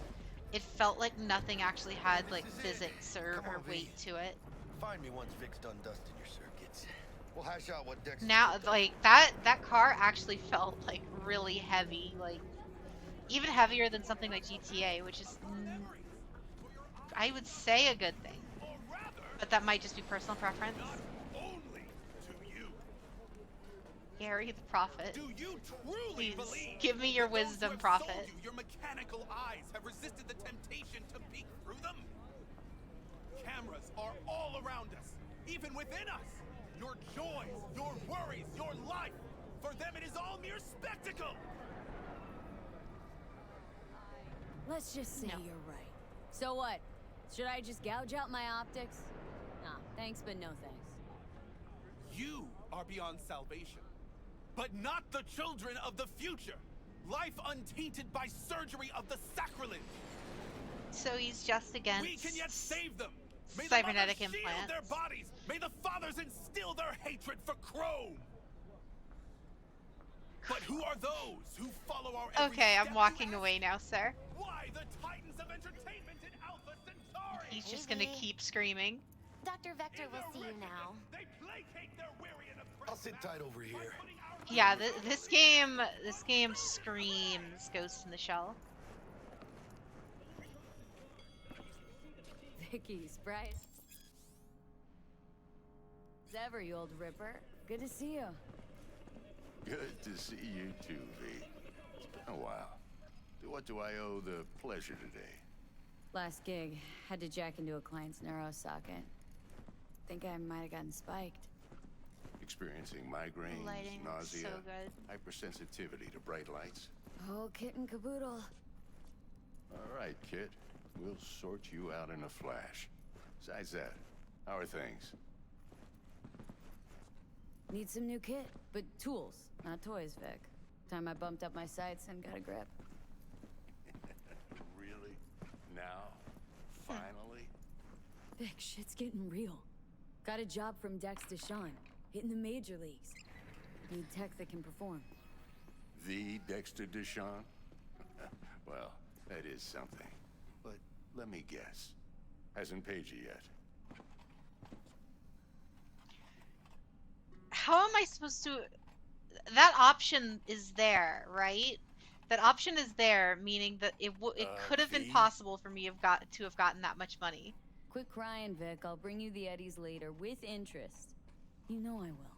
it felt like nothing actually had This like is it. physics or, Come or on, V. weight to it. Find me once Vic's done dusting your circuits. We'll hash out what Dexter Now cooked up. like that car actually felt like really heavy, like even heavier than something like GTA, which is I would say a good thing. But that might just be personal preference. Only to you. Gary the Prophet. Do you truly Please believe give me your that those who wisdom, have Prophet. sold you your mechanical eyes have resisted the temptation to peek through them? Cameras are all around us, even within us. Your joys, your worries, your life. For them, it is all mere spectacle. Let's just say you're right. So what? Should I just gouge out my optics? Nah, thanks, but no thanks. You are beyond salvation, but not the children of the future. Life untainted by surgery of the sacrilege. So he's just against We can yet save them. May the cybernetic mothers shield implants. their bodies. May the fathers instill their hatred for Chrome. But who are those who follow our every Okay, I'm step, walking you ask? away now, sir. Why the titans of entertainment in Alpha Centauri? He's just gonna keep screaming. Dr. Vector will see you now. They placate their weary and I'll sit tight over here. Yeah, this game screams Ghost in the Shell. Vicky, Sprite. As ever, you old ripper. Good to see you. Good to see you too, V. It's been a while. What do I owe the pleasure today? Last gig, had to jack into a client's neuro socket. Think I might have gotten spiked. Experiencing migraines, Lighting looks nausea, so good. hypersensitivity to bright lights? Oh, kit and caboodle. All right, kid. We'll sort you out in a flash. Besides that, how are things? Need some new kit, but tools, not toys, Vic. Time I bumped up my sights and got a grip. Really? Now? Finally? Vic, shit's getting real. Got a job from Dex Deshawn, hitting the major leagues. Need tech that can perform. The Dexter Deshawn? Well, that is something. But let me guess. Hasn't paid you yet. How am I supposed to... That option is there, right? That option is there, meaning that it could have been V? possible for me to have gotten that much money. Quit crying, Vic. I'll bring you the eddies later, with interest. You know I will.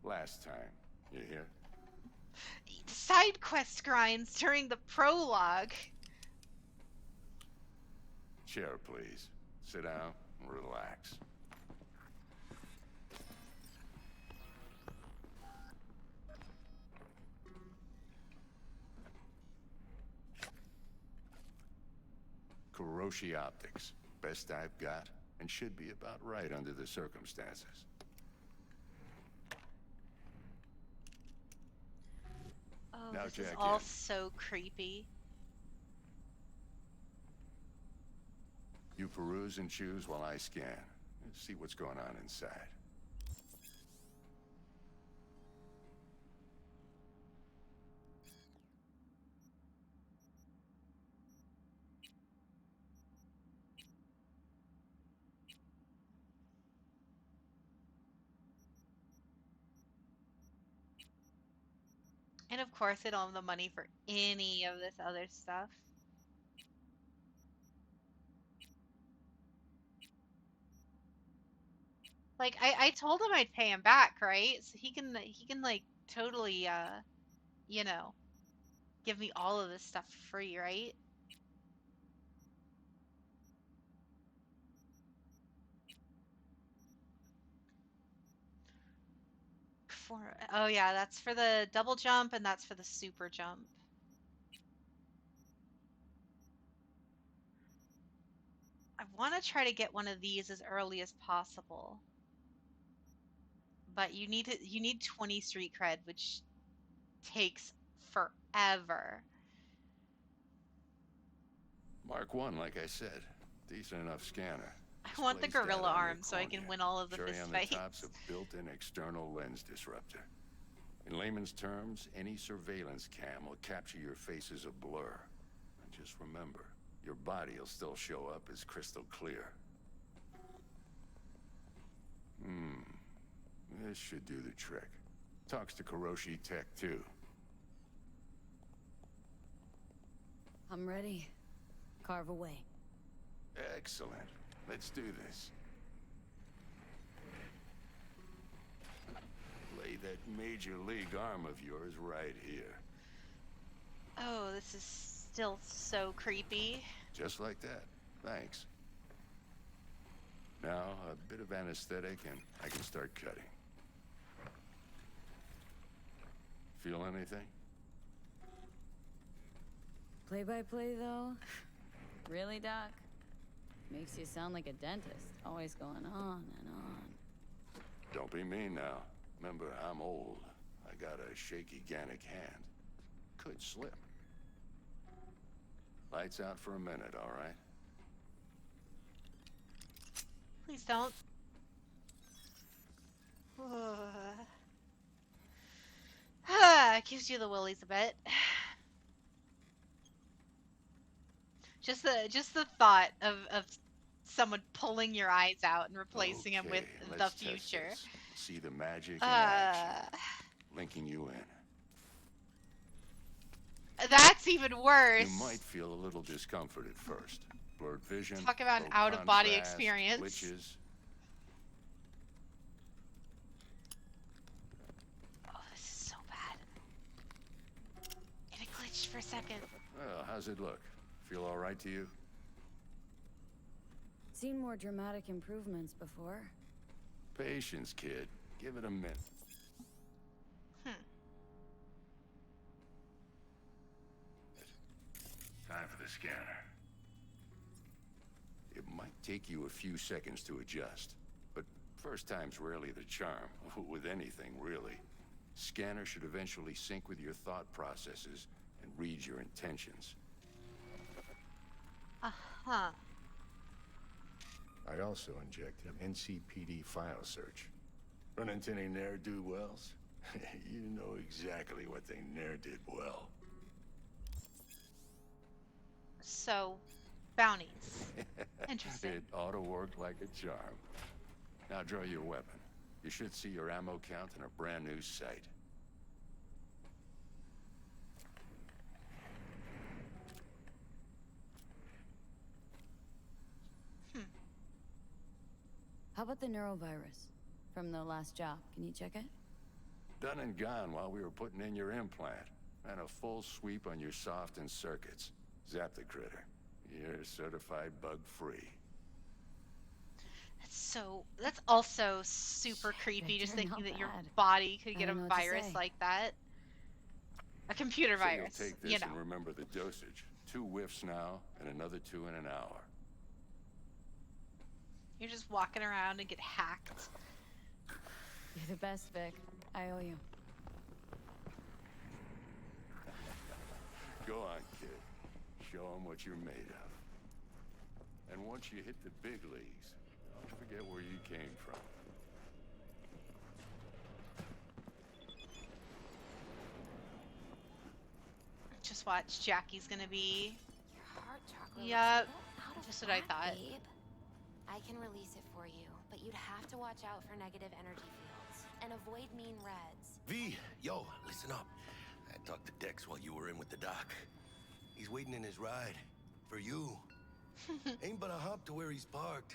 Last time. You hear? Side quest grinds during the prologue. Chair, please. Sit down and relax. Kuroshi Optics. Best I've got, and should be about right under the circumstances. Oh, Now this is jack all in. so creepy. You peruse and choose while I scan. See what's going on inside. And of course, I don't have the money for any of this other stuff. Like, I told him I'd pay him back, right? So he can like totally you know, give me all of this stuff for free, right? Oh yeah, that's for the double jump and that's for the super jump. I want to try to get one of these as early as possible. But you need 20 street cred, which takes forever. Mark 1, like I said. Decent enough scanner. I want the Displays gorilla data on your arm so I can cornea. win all of the Cherry fist on fights. the top's a built-in external lens disruptor. In layman's terms, any surveillance cam will capture your face as a blur. And just remember, your body will still show up as crystal clear. This should do the trick. Talks to Kuroshi Tech, too. I'm ready. Carve away. Excellent. Let's do this. Lay that major league arm of yours right here. Oh, this is still so creepy. Just like that. Thanks. Now, a bit of anesthetic and I can start cutting. Feel anything? Play-by-play, though? Really, Doc? Makes you sound like a dentist, always going on and on. Don't be mean now. Remember, I'm old. I got a shaky Gannic hand. Could slip. Lights out for a minute, all right? Please don't. It gives you the willies a bit. Just the thought of someone pulling your eyes out and replacing them with the let's future. test this. See the magic in action. Linking you in. That's even worse. You might feel a little discomfort at first. Blurred vision. Talk about an low out-of-body contrast, experience. Glitches. Oh, this is so bad. It glitched for a second. Well, how's it look? Feel all right to you? Seen more dramatic improvements before. Patience, kid. Give it a minute. Time for the scanner. It might take you a few seconds to adjust, but first time's rarely the charm, with anything, really. Scanner should eventually sync with your thought processes and read your intentions. Uh-huh. I also injected NCPD file search. Run into any ne'er-do-wells? You know exactly what they ne'er did well. So, bounties. Interesting. It ought to work like a charm. Now draw your weapon. You should see your ammo count in a brand new sight. How about the neurovirus from the last job? Can you check it? Done and gone while we were putting in your implant. And a full sweep on your soft and circuits. Zap the critter. You're certified bug-free. That's also super creepy, just Victor, thinking not that your bad. body could I get a don't know what to virus say. like that. A computer So virus, you'll take this you know. and remember the dosage. 2 whiffs now, and another 2 in an hour. You're just walking around and get hacked. You're the best, Vic. I owe you. Go on, kid. Show them what you're made of. And once you hit the big leagues, don't forget where you came from. Just watch. Jackie's gonna be. Your heart chakra. Yep. Out of Just what I whack, thought. babe. I can release it for you, but you'd have to watch out for negative energy fields and avoid mean reds. V, yo, listen up. I talked to Dex while you were in with the doc. He's waiting in his ride. For you. Ain't but a hop to where he's parked.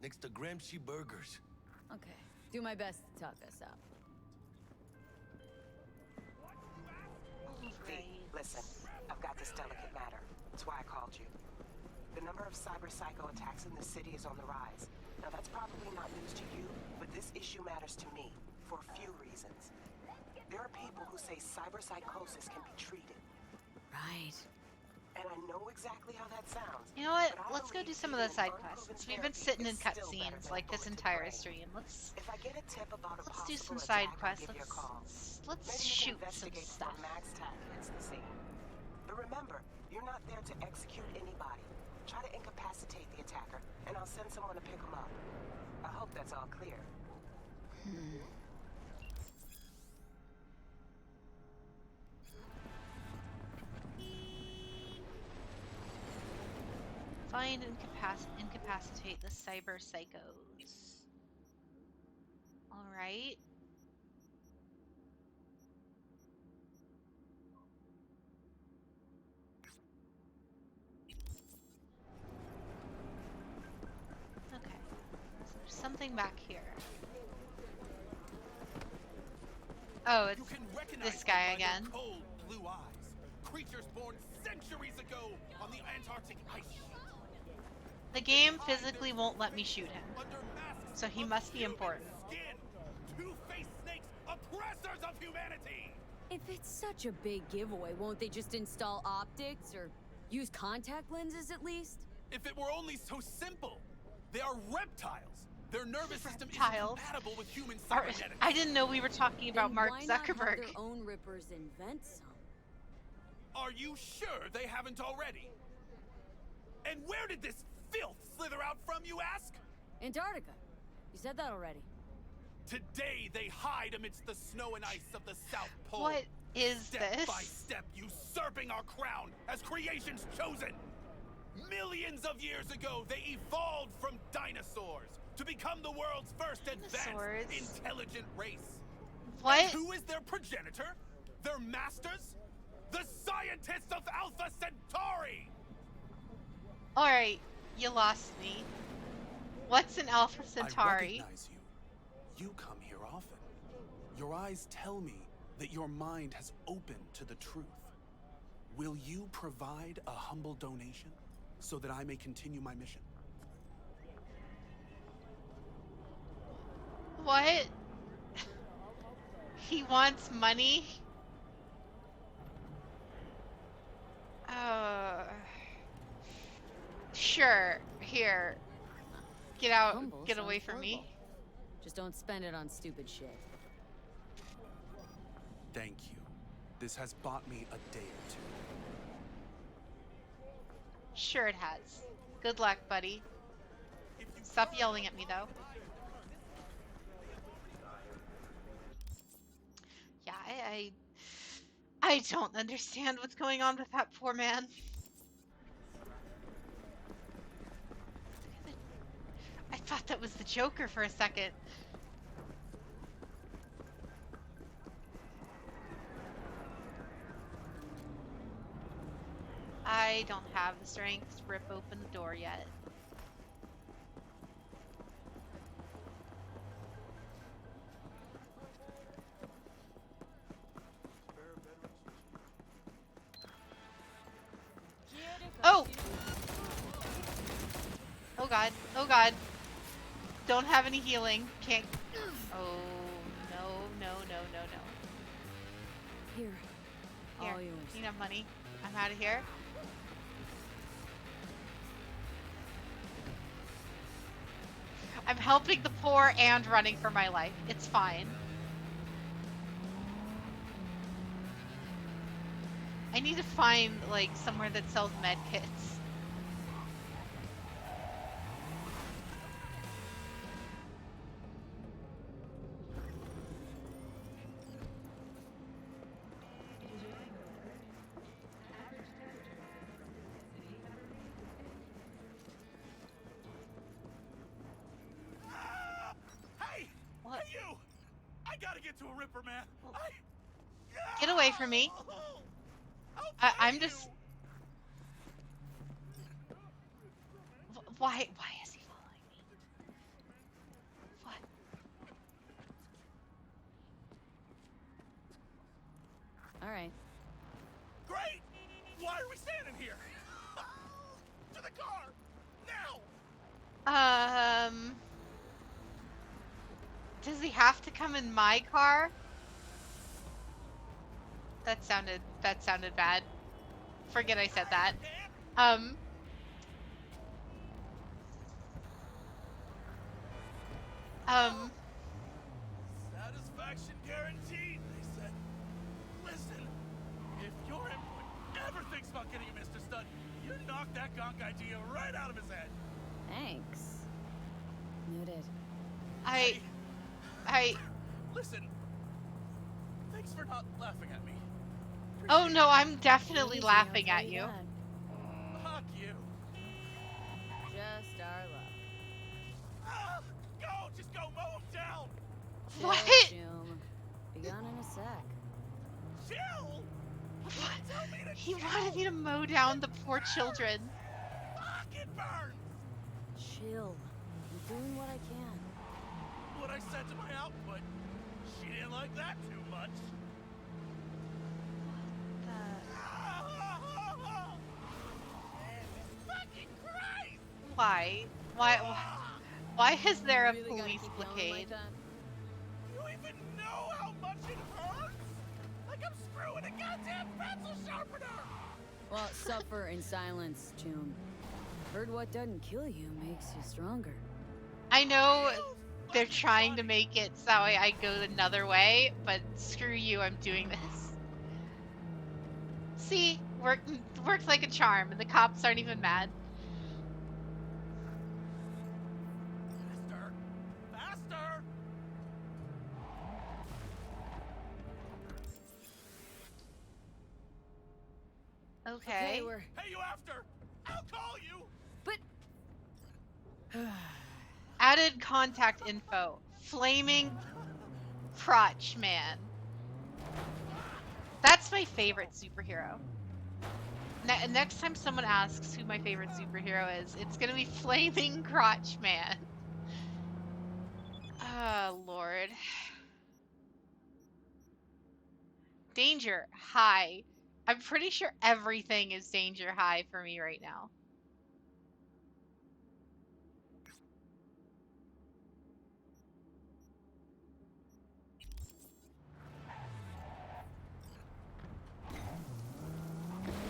Next to Gramsci Burgers. Okay. Do my best to talk us up. Listen, I've got this delicate matter. That's why I called you. The number of cyber-psycho attacks in the city is on the rise. Now that's probably not news to you, but this issue matters to me, for a few reasons. There are people who say cyberpsychosis can be treated. Right. And I know exactly how that sounds. You know what? but I Let's go do believe some of even the an side quests. unproven Since we've been therapy sitting is in still better cutscenes than a like this bullet to entire brain. stream. Let's If I get a tip about a do some possible side attack, I'll quests. give you a call. Let's Maybe you shoot can some investigate stuff. before Max Tack hits the scene. But remember, you're not there to execute anybody. Try to incapacitate the attacker, and I'll send someone to pick him up. I hope that's all clear. Find and incapacitate the cyber psychos. All right. Okay. So there's something back here. Oh, it's this guy again. Cold blue eyes. Creatures born centuries ago on the Antarctic ice sheet. The game physically won't let me shoot him. So he must be important. Two-faced snakes, oppressors of humanity. If it's such a big giveaway, won't they just install optics or use contact lenses at least? If it were only so simple. They are reptiles. Their nervous system is Reptiles? compatible with human Or- cybernetics. I didn't know we were talking about Then Mark why not have Zuckerberg. their own rippers invent some? Are you sure they haven't already? And where did this filth slither out from, you ask? Antarctica. You said that already. Today they hide amidst the snow and ice of the South Pole. What is step this? by step usurping our crown as creation's chosen. Millions of years ago, they evolved from dinosaurs to become the world's first Dinosaurs? advanced, intelligent race. What? And who is their progenitor? Their masters? The scientists of Alpha Centauri! Alright, you lost me. What's an Alpha I Centauri? recognize you. You come here often. Your eyes tell me that your mind has opened to the truth. Will you provide a humble donation so that I may continue my mission? What? He wants money? Sure. Here. Get out. Humble Get away sounds from me. horrible. Just don't spend it on stupid shit. Thank you. This has bought me a day or two. Sure it has. Good luck, buddy. Stop yelling at me, though. Yeah, I don't understand what's going on with that poor man. I thought that was the Joker for a second. I don't have the strength to rip open the door yet. Oh! Oh god. Oh god. Don't have any healing. Can't. Oh, no, no, no, no, no. Here. Here. All yours. Need enough money. I'm out of here. I'm helping the poor and running for my life. It's fine. I need to find, like, somewhere that sells med kits. Hey! What? Hey, you! I gotta get to a Ripper, man. Get away from me. I'm just... Why is he following me? What? All right. Great! Why are we standing here? To the car! Now! Does he have to come in my car? that sounded bad. Forget I said that. Um um Satisfaction guaranteed, they said. Listen, if your input ever thinks about getting a Mr. Stud, you knock that gonk idea right out of his head. Thanks. Noted. I Listen, thanks for not laughing at me. Oh no, I'm Easy, definitely I'll laughing tell at you you. that. Fuck you. Just our luck. Go! Just go mow him down! Chill, What? Choom. Be gone in a sec. Chill? What? Tell me to He chill! wanted me to mow down the poor children. Fuck, it burns! Chill. I'm doing what I can. What I said to my output, she didn't like that too much. Fucking Christ! Why? Why is there a You really gotta police keep yelling blockade? like that? You even know how much it hurts? Like I'm screwing a goddamn pencil sharpener! Well, suffer in silence, Choom. Heard what doesn't kill you makes you stronger. I know they're trying to make it so I go another way, but screw you, I'm doing this. See? Worked like a charm, and the cops aren't even mad. Faster! Faster! Okay. Hey, you after! I'll call you! But... Added contact info. Flaming crotch man. That's my favorite superhero. Next time someone asks who my favorite superhero is, it's gonna be Flaming Crotch Man. Oh, Lord. Danger high. I'm pretty sure everything is danger high for me right now.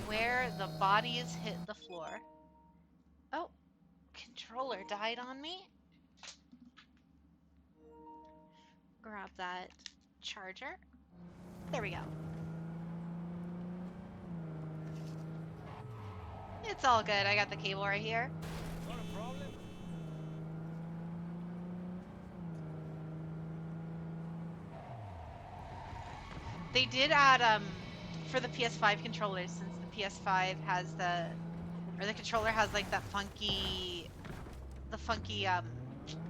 Where the bodies hit the floor. Oh, controller died on me. Grab that charger. There we go. It's all good. I got the cable right here. Not a problem. They did add for the PS5 controllers, since the PS5 has the controller has like that funky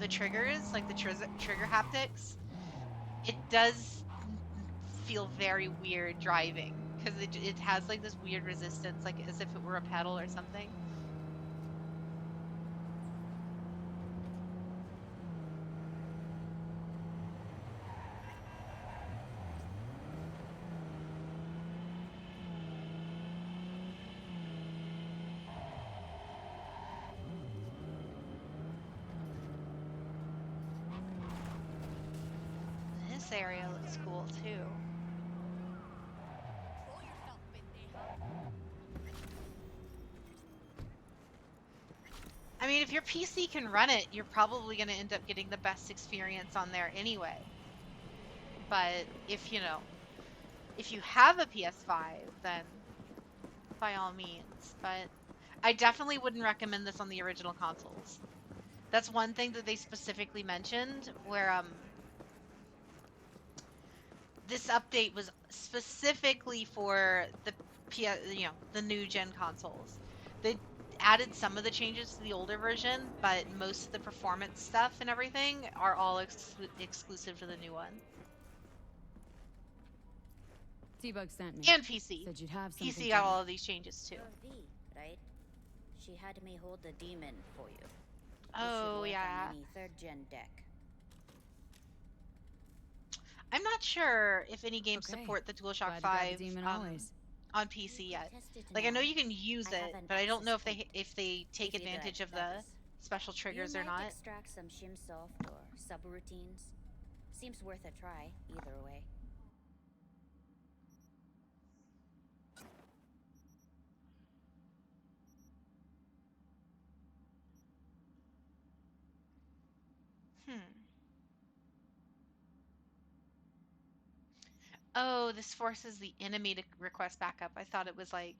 the triggers, like the trigger haptics. It does feel very weird driving because it has like this weird resistance, like as if it were a pedal or something. This area looks cool too. I mean, if your PC can run it, you're probably going to end up getting the best experience on there anyway. But if you have a PS5, then by all means. But I definitely wouldn't recommend this on the original consoles. That's one thing that they specifically mentioned, where this update was specifically for the the new gen consoles. They added some of the changes to the older version, but most of the performance stuff and everything are all exclusive to the new one. T-Bug sent me. And PC. Said you'd have something PC got all of these changes too. You're V, right? She had me hold the demon for you. Oh, It should work yeah. on any third-gen deck. I'm not sure if any games Okay. support the DualShock Glad to grab 5 the demon always. on PC yet. Test it Like I know now. you can use I it, have an but I don't know if access they take If you'd advantage like, of that the is. special triggers you or might not. extract some shimsoft or subroutines. Seems worth a try, either way. Oh, this forces the enemy to request backup. I thought it was like...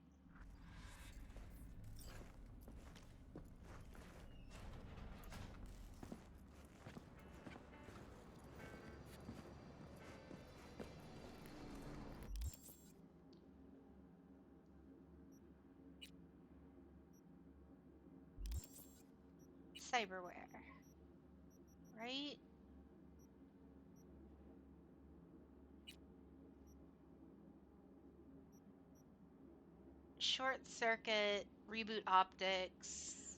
cyberware, right? Short circuit, reboot optics.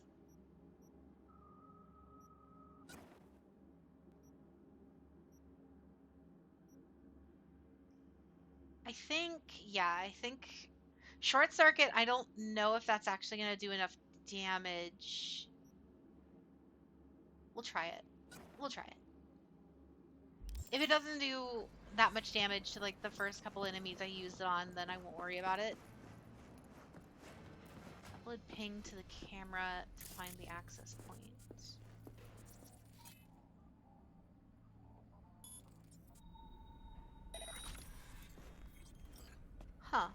I think short circuit, I don't know if that's actually going to do enough damage. We'll try it. We'll try it. If it doesn't do that much damage to like the first couple enemies I used it on, then I won't worry about it. Upload ping to the camera to find the access point. Huh.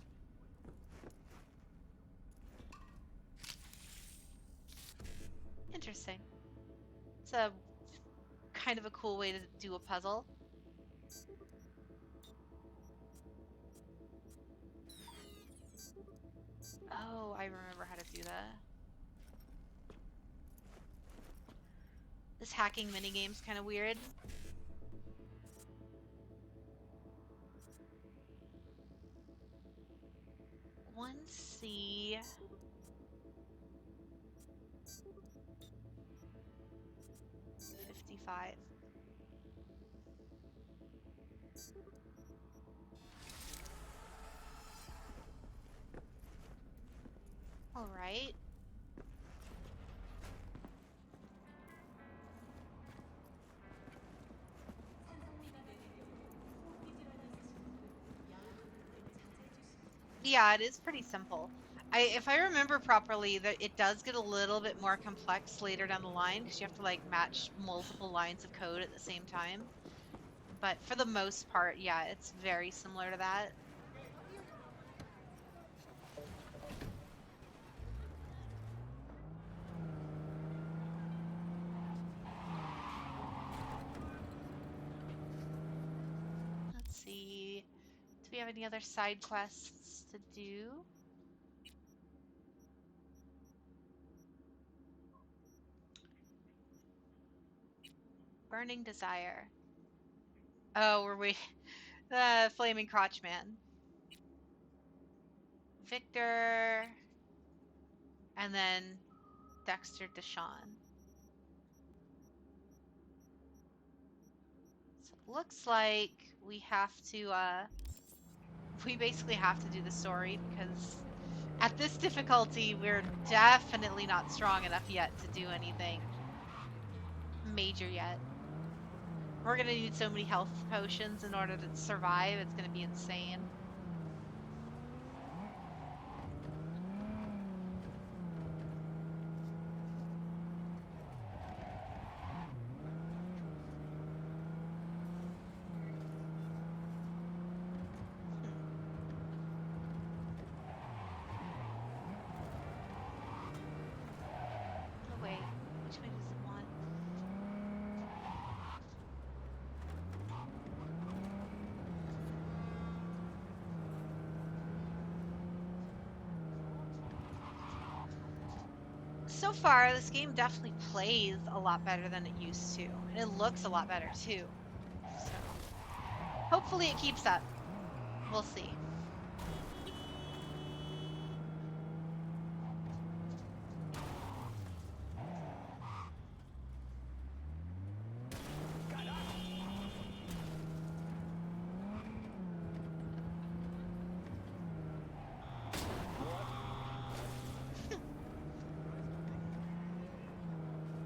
Interesting. It's a kind of a cool way to do a puzzle. Oh, I remember how to do that. This hacking minigame's kind of weird. 1C. $55. All right. Yeah, it is pretty simple. If I remember properly, that it does get a little bit more complex later down the line because you have to like match multiple lines of code at the same time. But for the most part, yeah, it's very similar to that. Let's see. Do we have any other side quests to do? Burning Desire. Oh, were we... The Flaming Crotch Man. Victor. And then Dexter Deshawn. So it looks like we have to, we basically have to do the story because at this difficulty, we're definitely not strong enough yet to do anything major yet. We're gonna need so many health potions in order to survive, it's gonna be insane. Oh wait, which way does it want? So far, this game definitely plays a lot better than it used to, and it looks a lot better too. So, hopefully it keeps up. We'll see.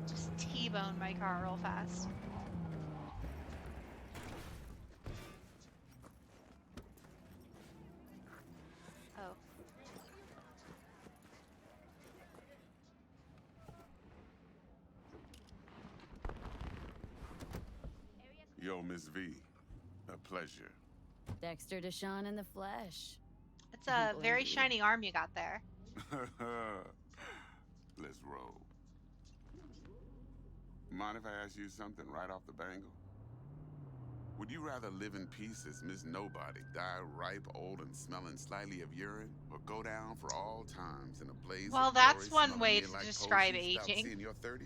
Just T-bone my car real fast. Oh. Hello, Miss V. A pleasure. Dexter Deshawn in the flesh. It's a very Blended. shiny arm you got there. Let's roll. Mind if I ask you something right off the bangle? Would you rather live in peace as Miss Nobody, die ripe, old, and smelling slightly of urine, or go down for all times in a blaze Well, of that's glory, one way smelling to like describe potions without aging. seeing your 30th?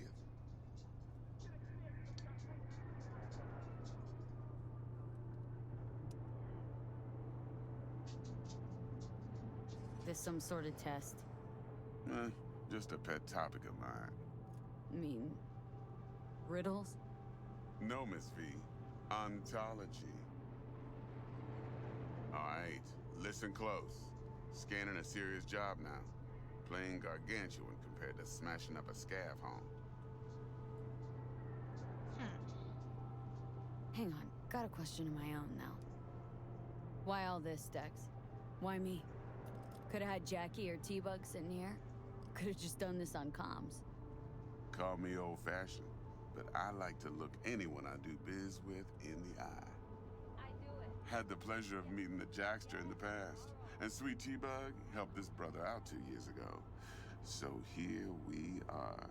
This some sort of test? Just a pet topic of mine. I mean, riddles? No, Miss V. Ontology. Alright, listen close. Scanning a serious job now. Playing gargantuan compared to smashing up a scav home. Hang on, got a question of my own now. Why all this, Dex? Why me? Could've had Jackie or T-Bug sitting here. Could've just done this on comms. Call me old-fashioned, but I like to look anyone I do biz with in the eye. I do it. Had the pleasure of meeting the Jackster in the past, and Sweet T-Bug helped this brother out 2 years ago. So here we are.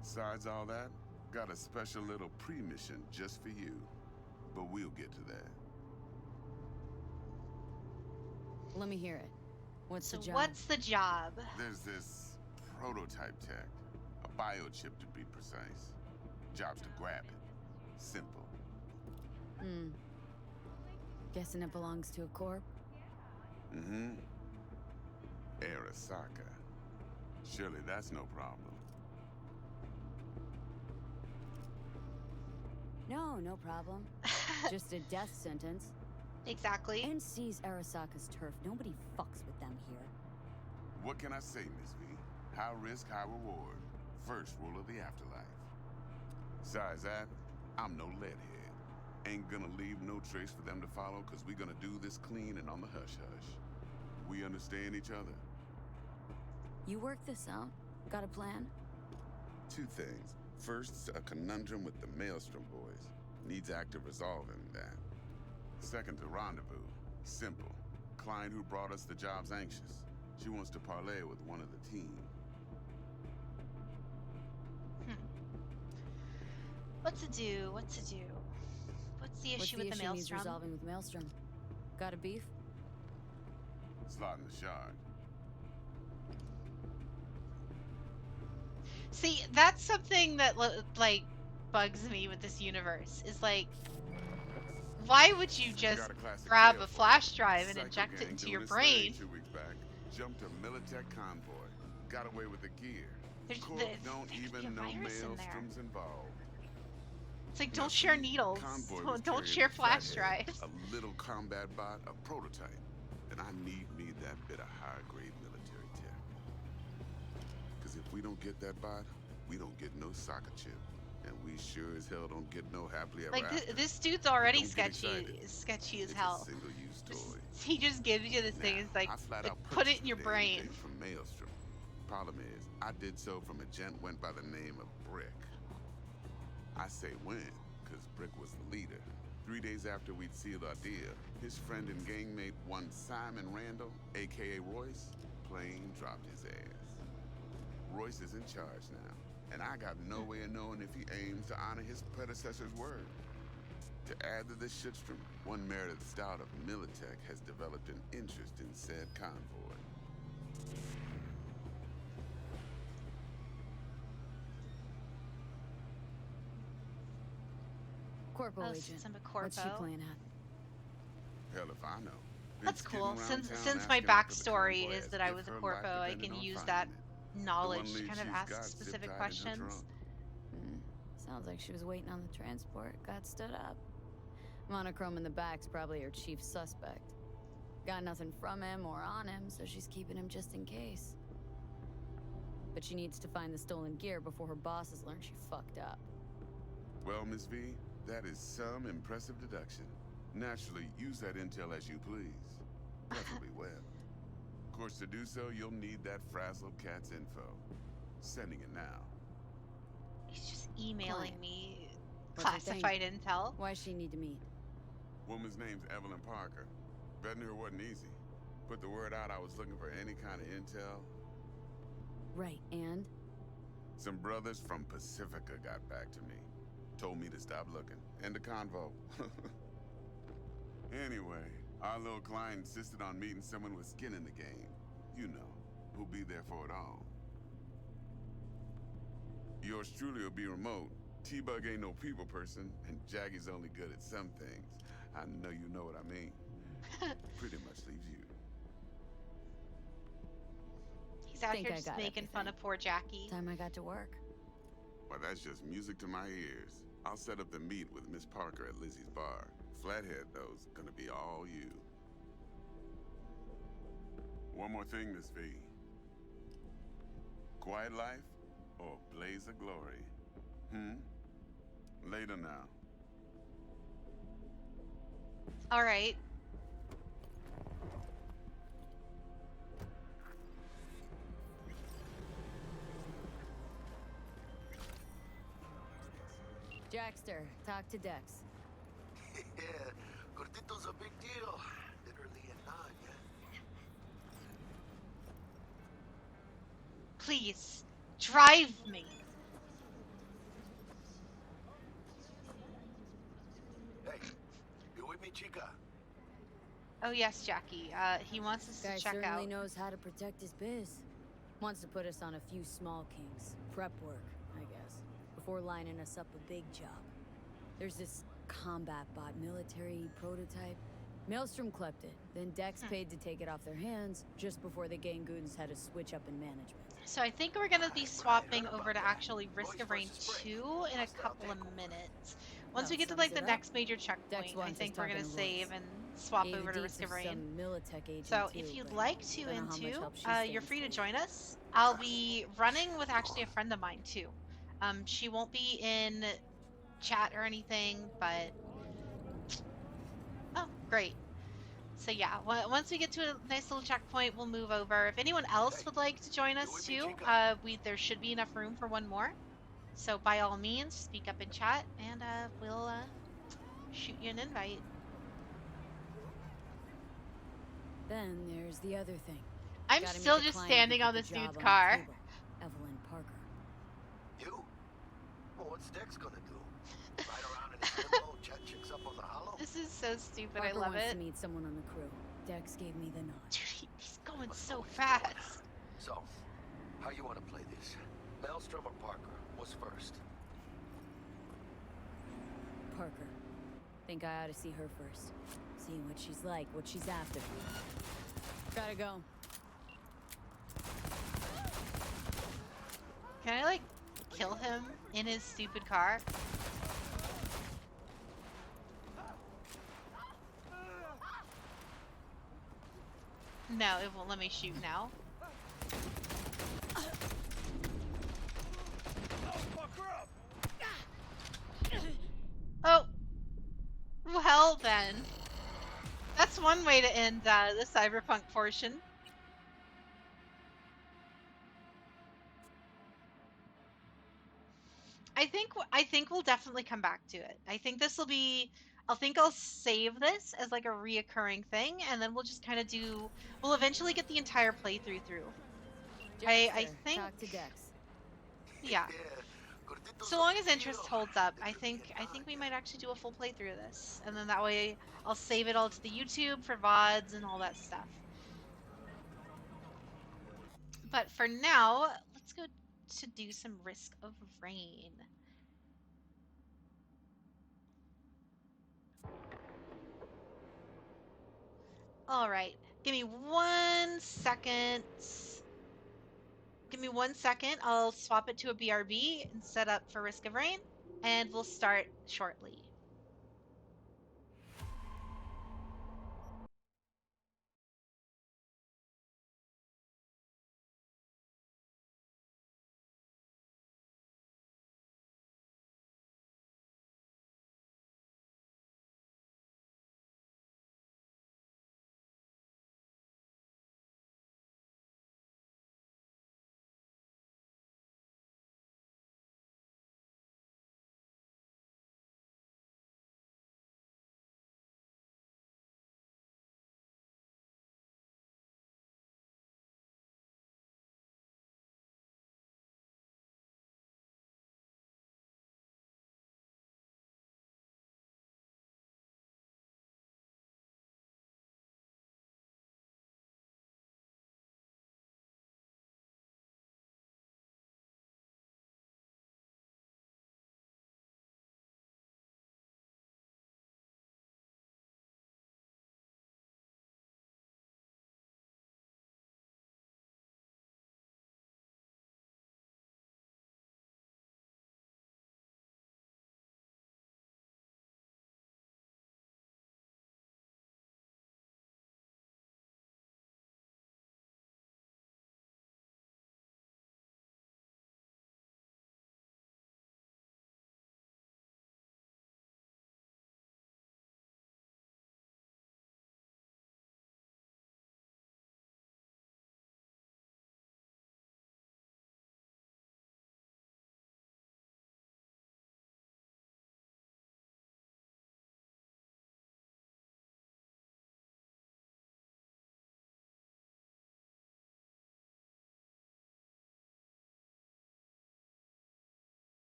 Besides all that, got a special little pre-mission just for you. But we'll get to that. Let me hear it. What's the job? What's the job? There's this prototype tech. A biochip to be precise. Job's to grab it. Simple. Guessing it belongs to a corp? Mm-hmm. Arasaka. Surely that's no problem. No problem. Just a death sentence. Exactly. NC's Arasaka's turf. Nobody fucks with them here. What can I say, Miss V? High risk, high reward. First rule of the afterlife. Besides that, I'm no leadhead. Ain't gonna leave no trace for them to follow, cause we gonna do this clean and on the hush-hush. We understand each other? You work this out? Got a plan? Two things. First, a conundrum with the Maelstrom boys. Needs active resolving that. Second, a rendezvous. Simple. Client who brought us the job's anxious. She wants to parlay with one of the team. What to do? What's the issue with the Maelstrom? He's resolving with Maelstrom? Got a beef? Slotting the shard. See, that's something that like bugs me with this universe. Is like, why would you just grab a flash drive and inject it into your brain? 2 weeks back, jumped a Militech convoy, got away with the gear. Corp don't even know Maelstrom's involved. It's like, don't share needles. Don't share flash drives. A little combat bot, a prototype. And I need me that bit of high-grade military tech. Because if we don't get that bot, we don't get no soccer chip. And we sure as hell don't get no happily ever after. Like, this dude's already Don't get sketchy excited. as hell. It's a single-use toy. He just gives you this thing. It's like, I flat out put it in your purchased the damn brain. thing from Maelstrom. Problem is, I did so from a gent went by the name of Brick. I say when, because Brick was the leader. 3 days after we'd sealed our deal, his friend and gangmate, one Simon Randall, aka Royce, plain dropped his ass. Royce is in charge now, and I got no way of knowing if he aims to honor his predecessor's word. To add to this shitstorm, one merited stout of Militech has developed an interest in said convoy. Corpo Oh, agent. since I'm a What's she corpo. playing at? Hell if I know. That's Been cool. skidding around Since town my asking after the backstory convoy is as that I if was a her life corpo, I depended can on use finding that it. knowledge The to one kind of lead ask she's got specific zip-tied in her questions. trunk. Sounds like she was waiting on the transport. Got stood up. Monochrome in the back's probably her chief suspect. Got nothing from him or on him, so she's keeping him just in case. But she needs to find the stolen gear before her bosses learn she fucked up. Well, Miss V, that is some impressive deduction. Naturally, use that intel as you please. Preferably web. Of course, to do so, you'll need that Frazzle Cat's info. Sending it now. He's just emailing me What's her thing? Classified intel. Why's she need to meet? Woman's name's Evelyn Parker. Vetting her wasn't easy. Put the word out I was looking for any kind of intel. Right, and? Some brothers from Pacifica got back to me. Told me to stop looking. End the convo. Anyway, our little client insisted on meeting someone with skin in the game. You know, who'll be there for it all. Yours truly will be remote. T-Bug ain't no people person, and Jaggy's only good at some things. I know you know what I mean. Pretty much leaves you. He's out here just making fun of poor Jackie. Time I got to work. Well, that's just music to my ears. I'll set up the meet with Miss Parker at Lizzie's bar. Flathead, though's gonna be all you. One more thing, Miss V. Quiet life or blaze of glory? Later now. All right. Jackster, talk to Dex. Yeah, Gordito's a big deal. Literally a nod, yeah? Please, drive me. Hey, you with me, chica? Oh yes, Jackie. He wants us Guy to check certainly out. knows how to protect his biz. Wants to put us on a few small kings. Prep work, I guess. Before lining us up a big job. There's this combat bot military prototype. Maelstrom clept it. Then Dex paid to take it off their hands just before the Gangoons had a switch up in management. So I think we're gonna be swapping over to actually Risk of Rain 2 in a couple of minutes. Once we get to like the next major checkpoint, I think we're gonna save and swap over to Risk of Rain. So if you'd like to into, you're free to join us. I'll be running with actually a friend of mine too. She won't be in chat or anything, but oh, great. So yeah, once we get to a nice little checkpoint, we'll move over. If anyone else would like to join us too, there should be enough room for one more. So by all means, speak up in chat, and we'll shoot you an invite. Then there's the other thing. I'm still just standing on this dude's car. Evelyn Parker. You? Well, what's Dex gonna do? Ride around in his limo, chat chicks up on the hollow? This is so stupid. Parker I love wants it. to meet someone on the crew. Dex gave me the nod. Dude, he's going so fast. So, how you want to play this? Maelstrom or Parker? What's first? Parker. Think I ought to see her first. See what she's like, what she's after. Gotta go. Can I like kill him in his stupid car? No, it won't let me shoot now. Oh. Well then. That's one way to end the Cyberpunk portion. I think we'll definitely come back to it. I think this will be. I think I'll save this as like a reoccurring thing, and then we'll just kind of do. We'll eventually get the entire playthrough through. I think. Talk to Dex. Yeah. So long as interest holds up, I think we might actually do a full playthrough of this, and then that way I'll save it all to the YouTube for VODs and all that stuff. But for now, let's go to do some Risk of Rain. All right, give me 1 second. Give me 1 second. I'll swap it to a BRB and set up for Risk of Rain, and we'll start shortly.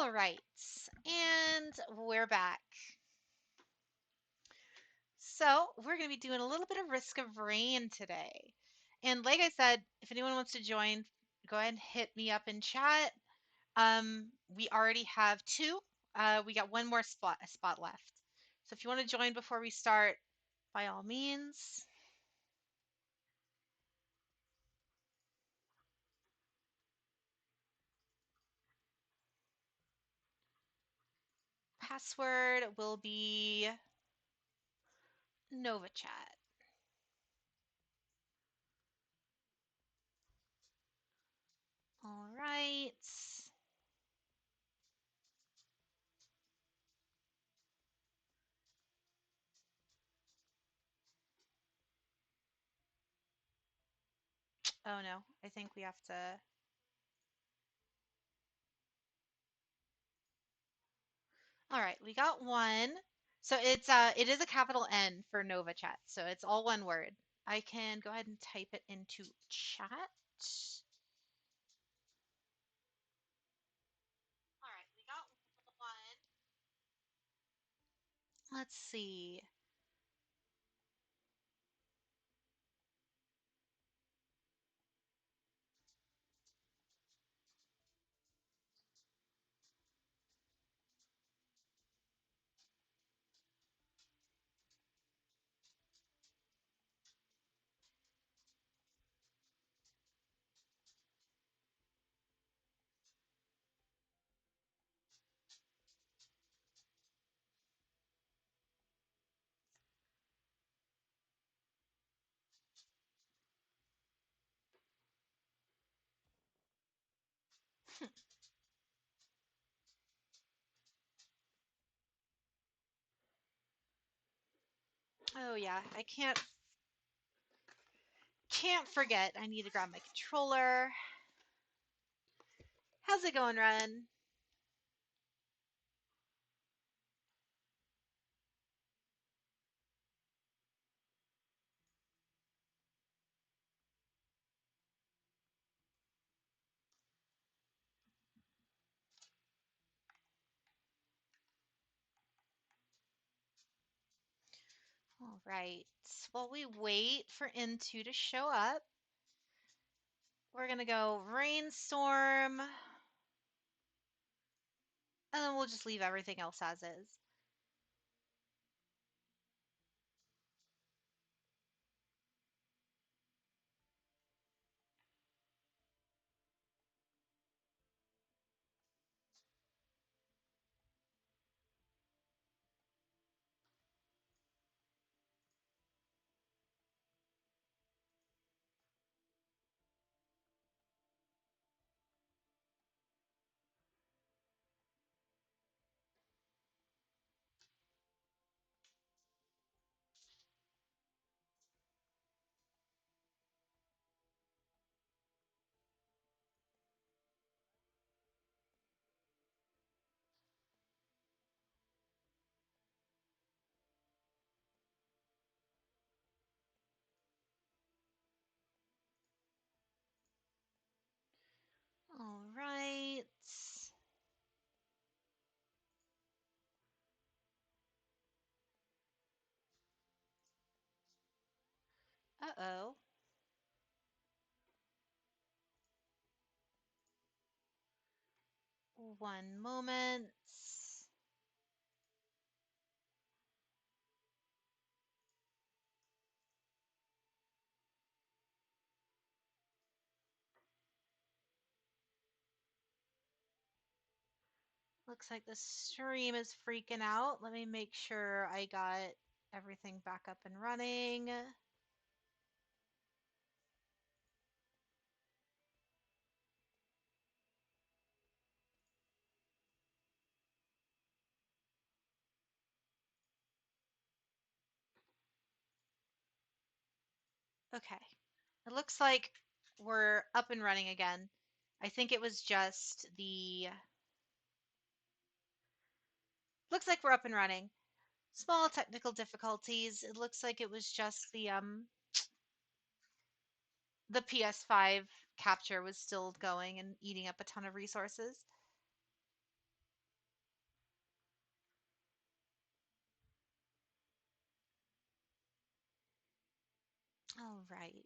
All right, and we're back. So we're going to be doing a little bit of Risk of Rain today. And like I said, if anyone wants to join, go ahead and hit me up in chat. We already have two. We got one more spot left. So if you want to join before we start, by all means. Password will be NovaChat. All right. Oh no, I think we have to. All right, we got one. So it is a capital N for NovaChat. So it's all one word. I can go ahead and type it into chat. All right, we got one. Let's see. Oh yeah, I can't forget. I need to grab my controller. How's it going, Ren? All right. While we wait for Into to show up, we're gonna go rainstorm, and then we'll just leave everything else as is. All right. Uh-oh. One moment. Looks like the stream is freaking out. Let me make sure I got everything back up and running. Okay. It looks like we're up and running again. I think it was just the... Looks like we're up and running. Small technical difficulties. It looks like it was just the PS5 capture was still going and eating up a ton of resources. All right.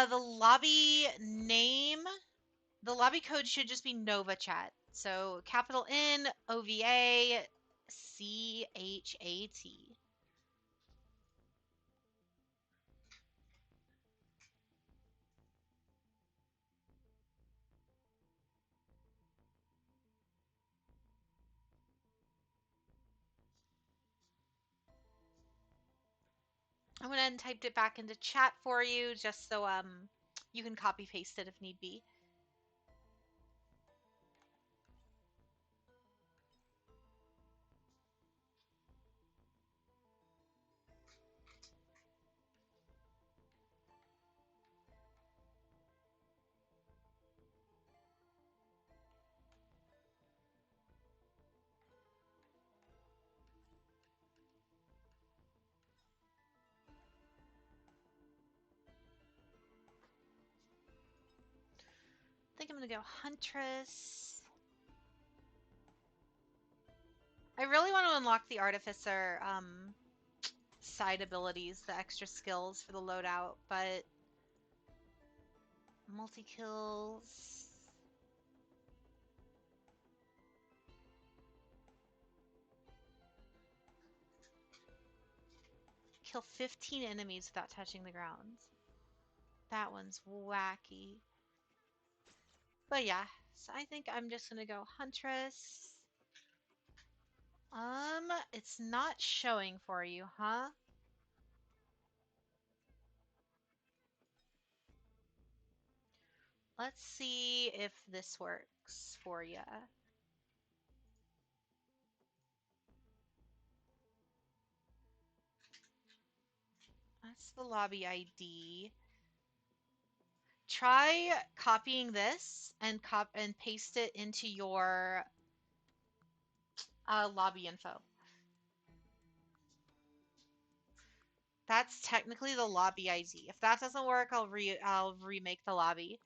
The lobby name, the lobby code should just be Nova Chat. So capital NOVACHAT. I went ahead and typed it back into chat for you just so you can copy paste it if need be. I think I'm gonna go Huntress. I really want to unlock the Artificer side abilities, the extra skills for the loadout, but multi-kills. Kill 15 enemies without touching the ground. That one's wacky. But yeah, so I think I'm just gonna go Huntress. It's not showing for you, huh? Let's see if this works for you. That's the lobby ID. Try copying this and paste it into your lobby info. That's technically the lobby ID. If that doesn't work, I'll remake the lobby.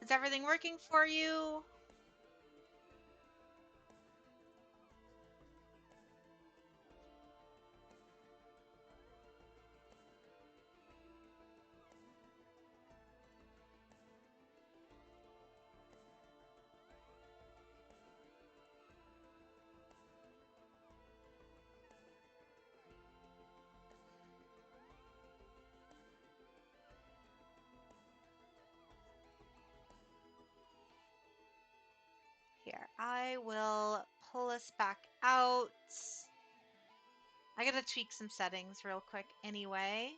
Is everything working for you? Here, I will pull us back out. I gotta tweak some settings real quick anyway.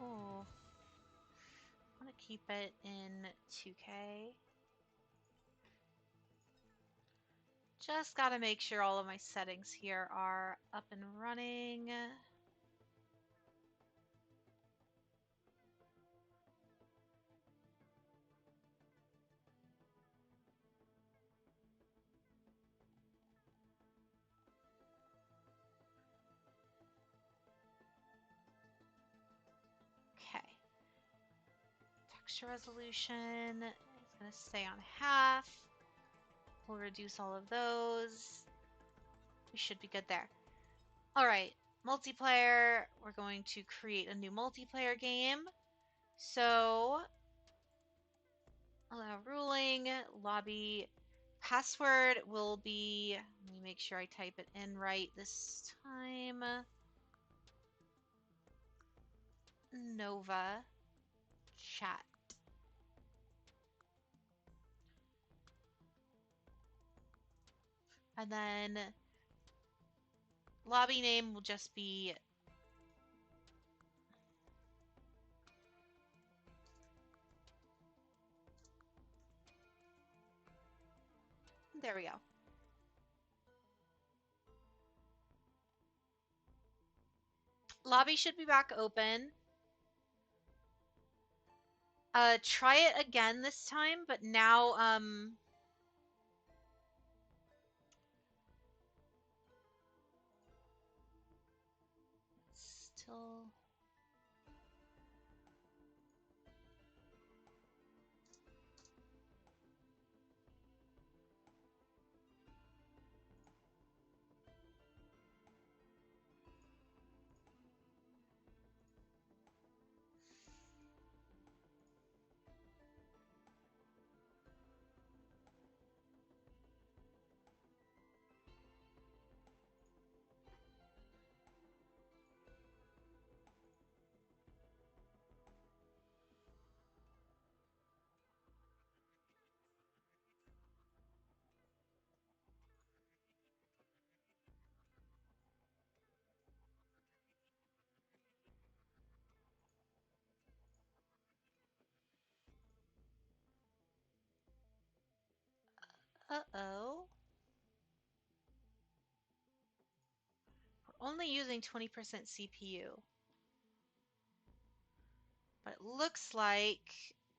Oh, I want to keep it in 2K. Just gotta make sure all of my settings here are up and running. Okay. Texture resolution is gonna stay on half. We'll reduce all of those. We should be good there. All right, multiplayer. We're going to create a new multiplayer game. So, allow ruling, lobby password will be, let me make sure I type it in right this time. Nova chat. And then lobby name will just be there we go. Lobby should be back open. Try it again this time, but now, still. Uh-oh. We're only using 20% CPU. But it looks like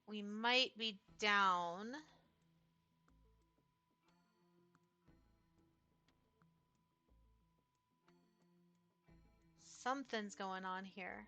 we might be down. Something's going on here.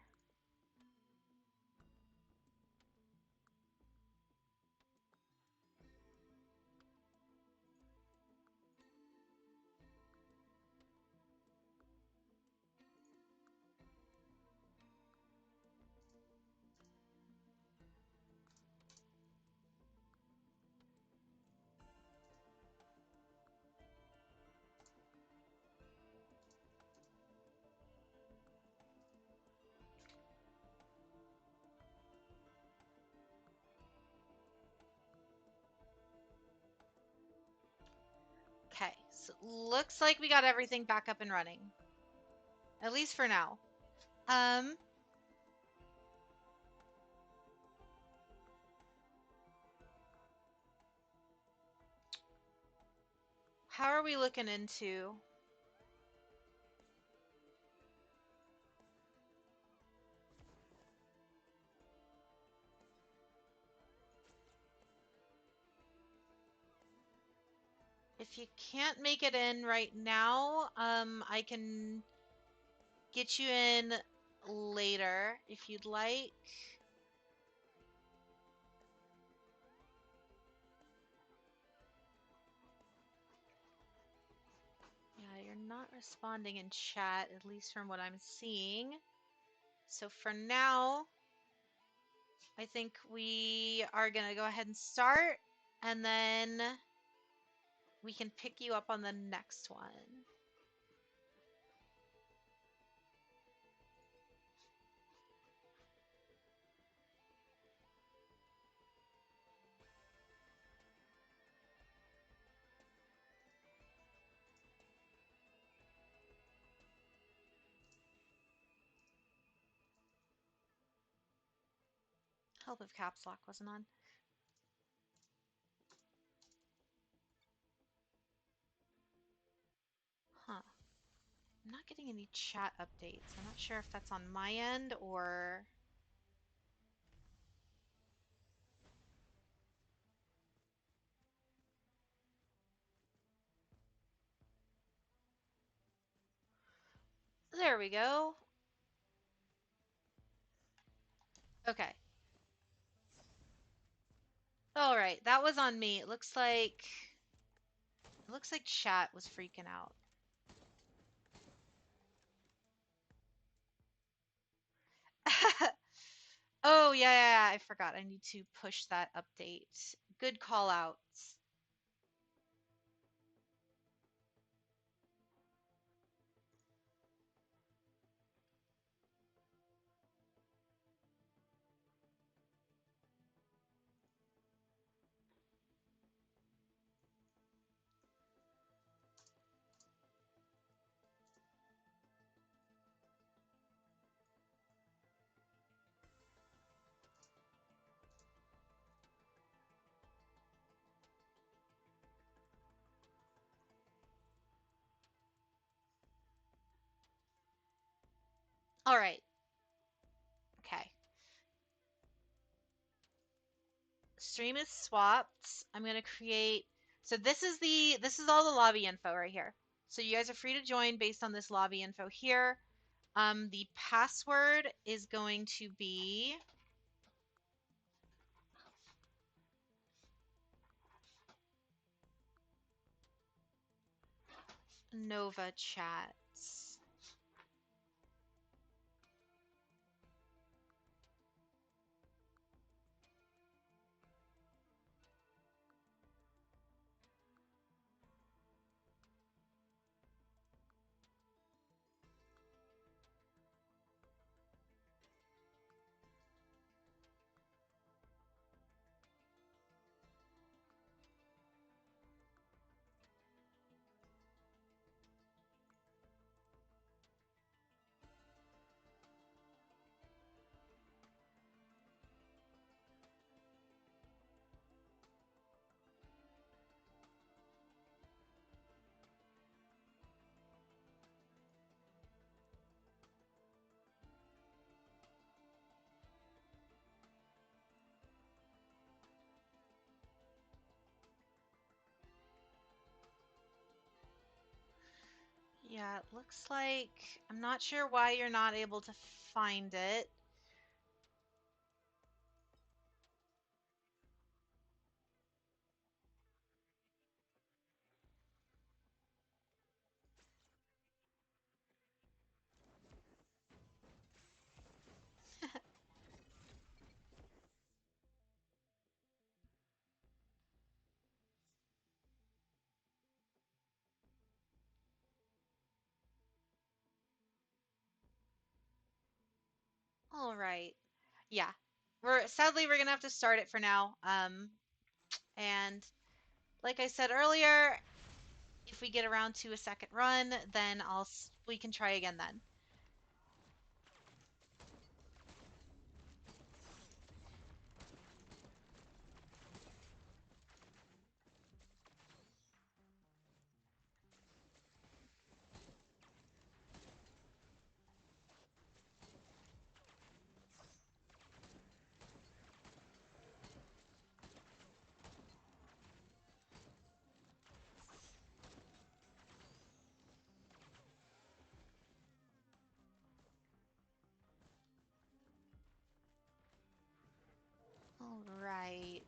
Okay, so looks like we got everything back up and running. At least for now. How are we looking into? If you can't make it in right now, I can get you in later if you'd like. Yeah, you're not responding in chat, at least from what I'm seeing. So for now, I think we are going to go ahead and start, and then we can pick you up on the next one. Help if caps lock wasn't on. Huh. I'm not getting any chat updates. I'm not sure if that's on my end or... There we go. Okay. All right, that was on me. It looks like chat was freaking out. yeah, I forgot. I need to push that update. Good call outs. All right. Okay. Stream is swapped. I'm gonna create. So this is all the lobby info right here. So you guys are free to join based on this lobby info here. The password is going to be Nova Chats. Yeah, it looks like I'm not sure why you're not able to find it. All right. Yeah. We're gonna have to start it for now. And like I said earlier, if we get around to a second run, then we can try again then. All right.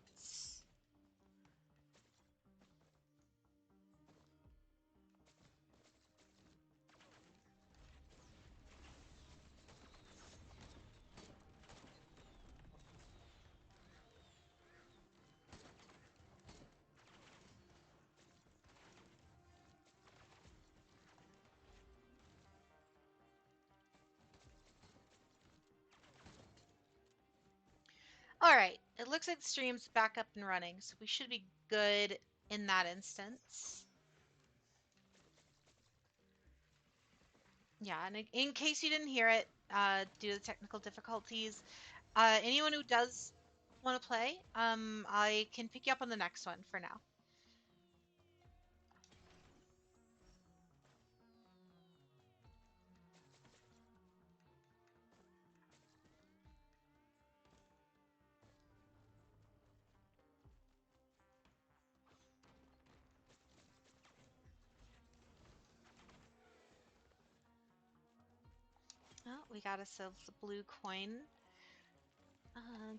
All right. It looks like the stream's back up and running, so we should be good in that instance. Yeah, and in case you didn't hear it, due to the technical difficulties, anyone who does want to play, I can pick you up on the next one for now. Oh, we got ourselves the blue coin.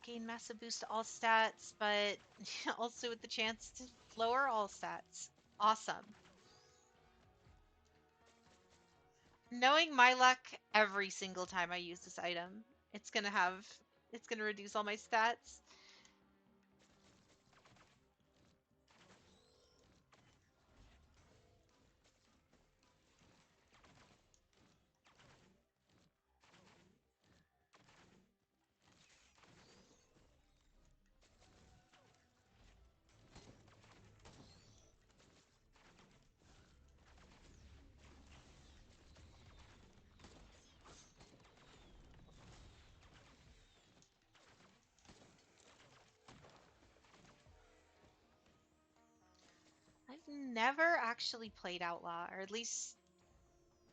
Gain massive boost to all stats, but also with the chance to lower all stats. Awesome. Knowing my luck, every single time I use this item, it's It's gonna reduce all my stats. I've never actually played Outlaw, or at least,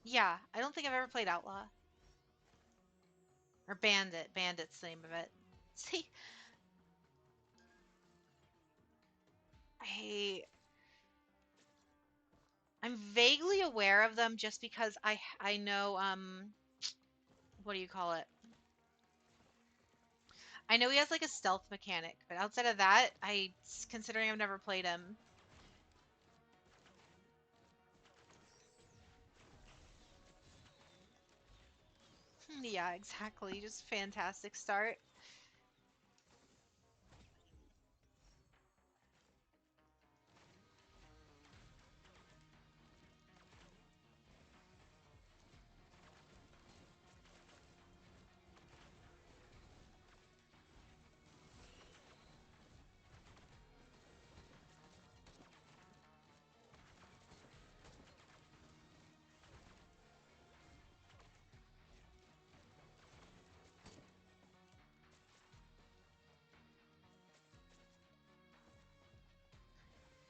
yeah, I don't think I've ever played Outlaw. Or Bandit. Bandit's the name of it. See, I I'm vaguely aware of them just because I know what do you call it? I know he has like a stealth mechanic, but outside of that, considering I've never played him. Yeah, exactly. Just fantastic start.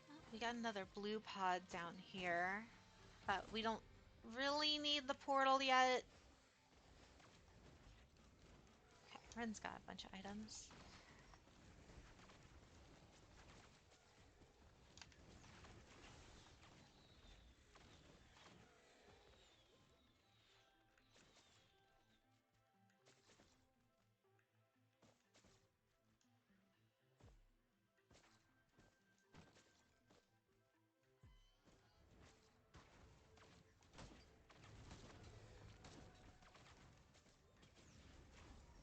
Oh, we got another blue pod down here, but we don't really need the portal yet. Okay, Ren's got a bunch of items.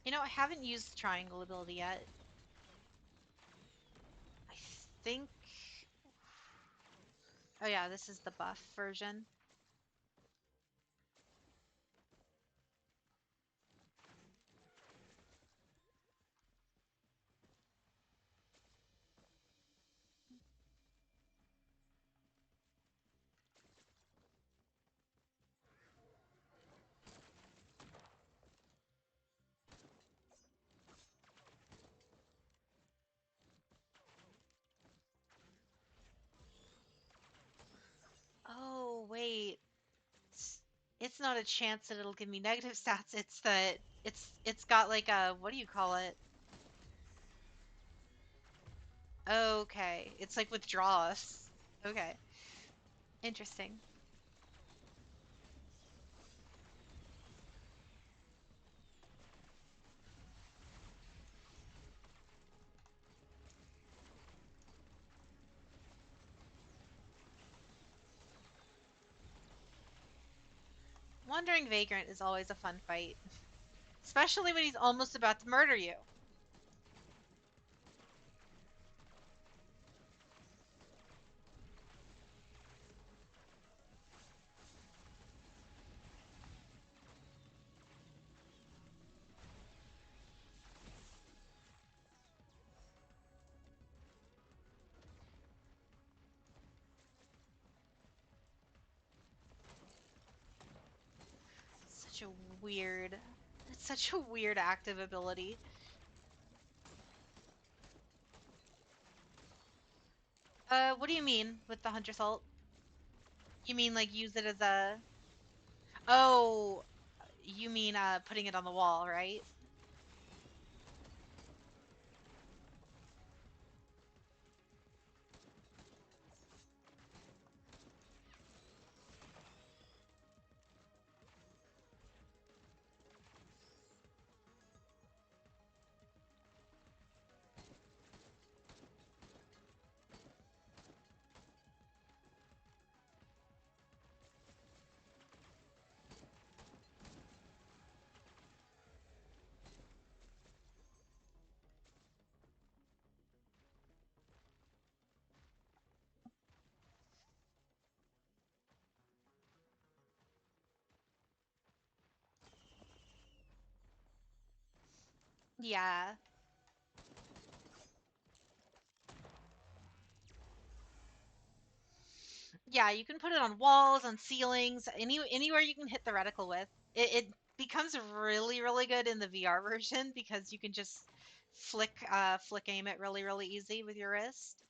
You know, I haven't used the triangle ability yet. I think... Oh yeah, this is the buff version. Oh, wait. It's not a chance that it'll give me negative stats. It's that it's got like a, what do you call it? Okay. It's like withdraws. Okay. Interesting. Wandering Vagrant is always a fun fight. Especially when he's almost about to murder you. Such a weird... It's such a weird active ability. What do you mean with the Hunter's Ult? You mean like use it as a... Oh, you mean putting it on the wall, right? Yeah. Yeah, you can put it on walls, on ceilings, anywhere you can hit the reticle with. It becomes really, really good in the VR version because you can just flick aim it really, really easy with your wrist.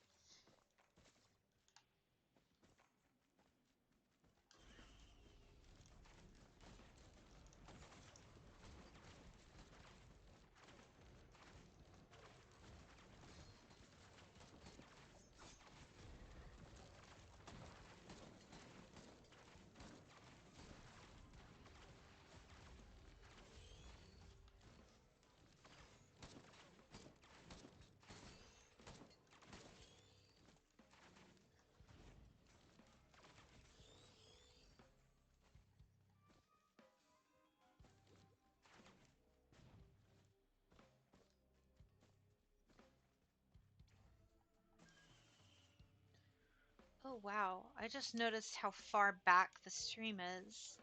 Oh wow, I just noticed how far back the stream is.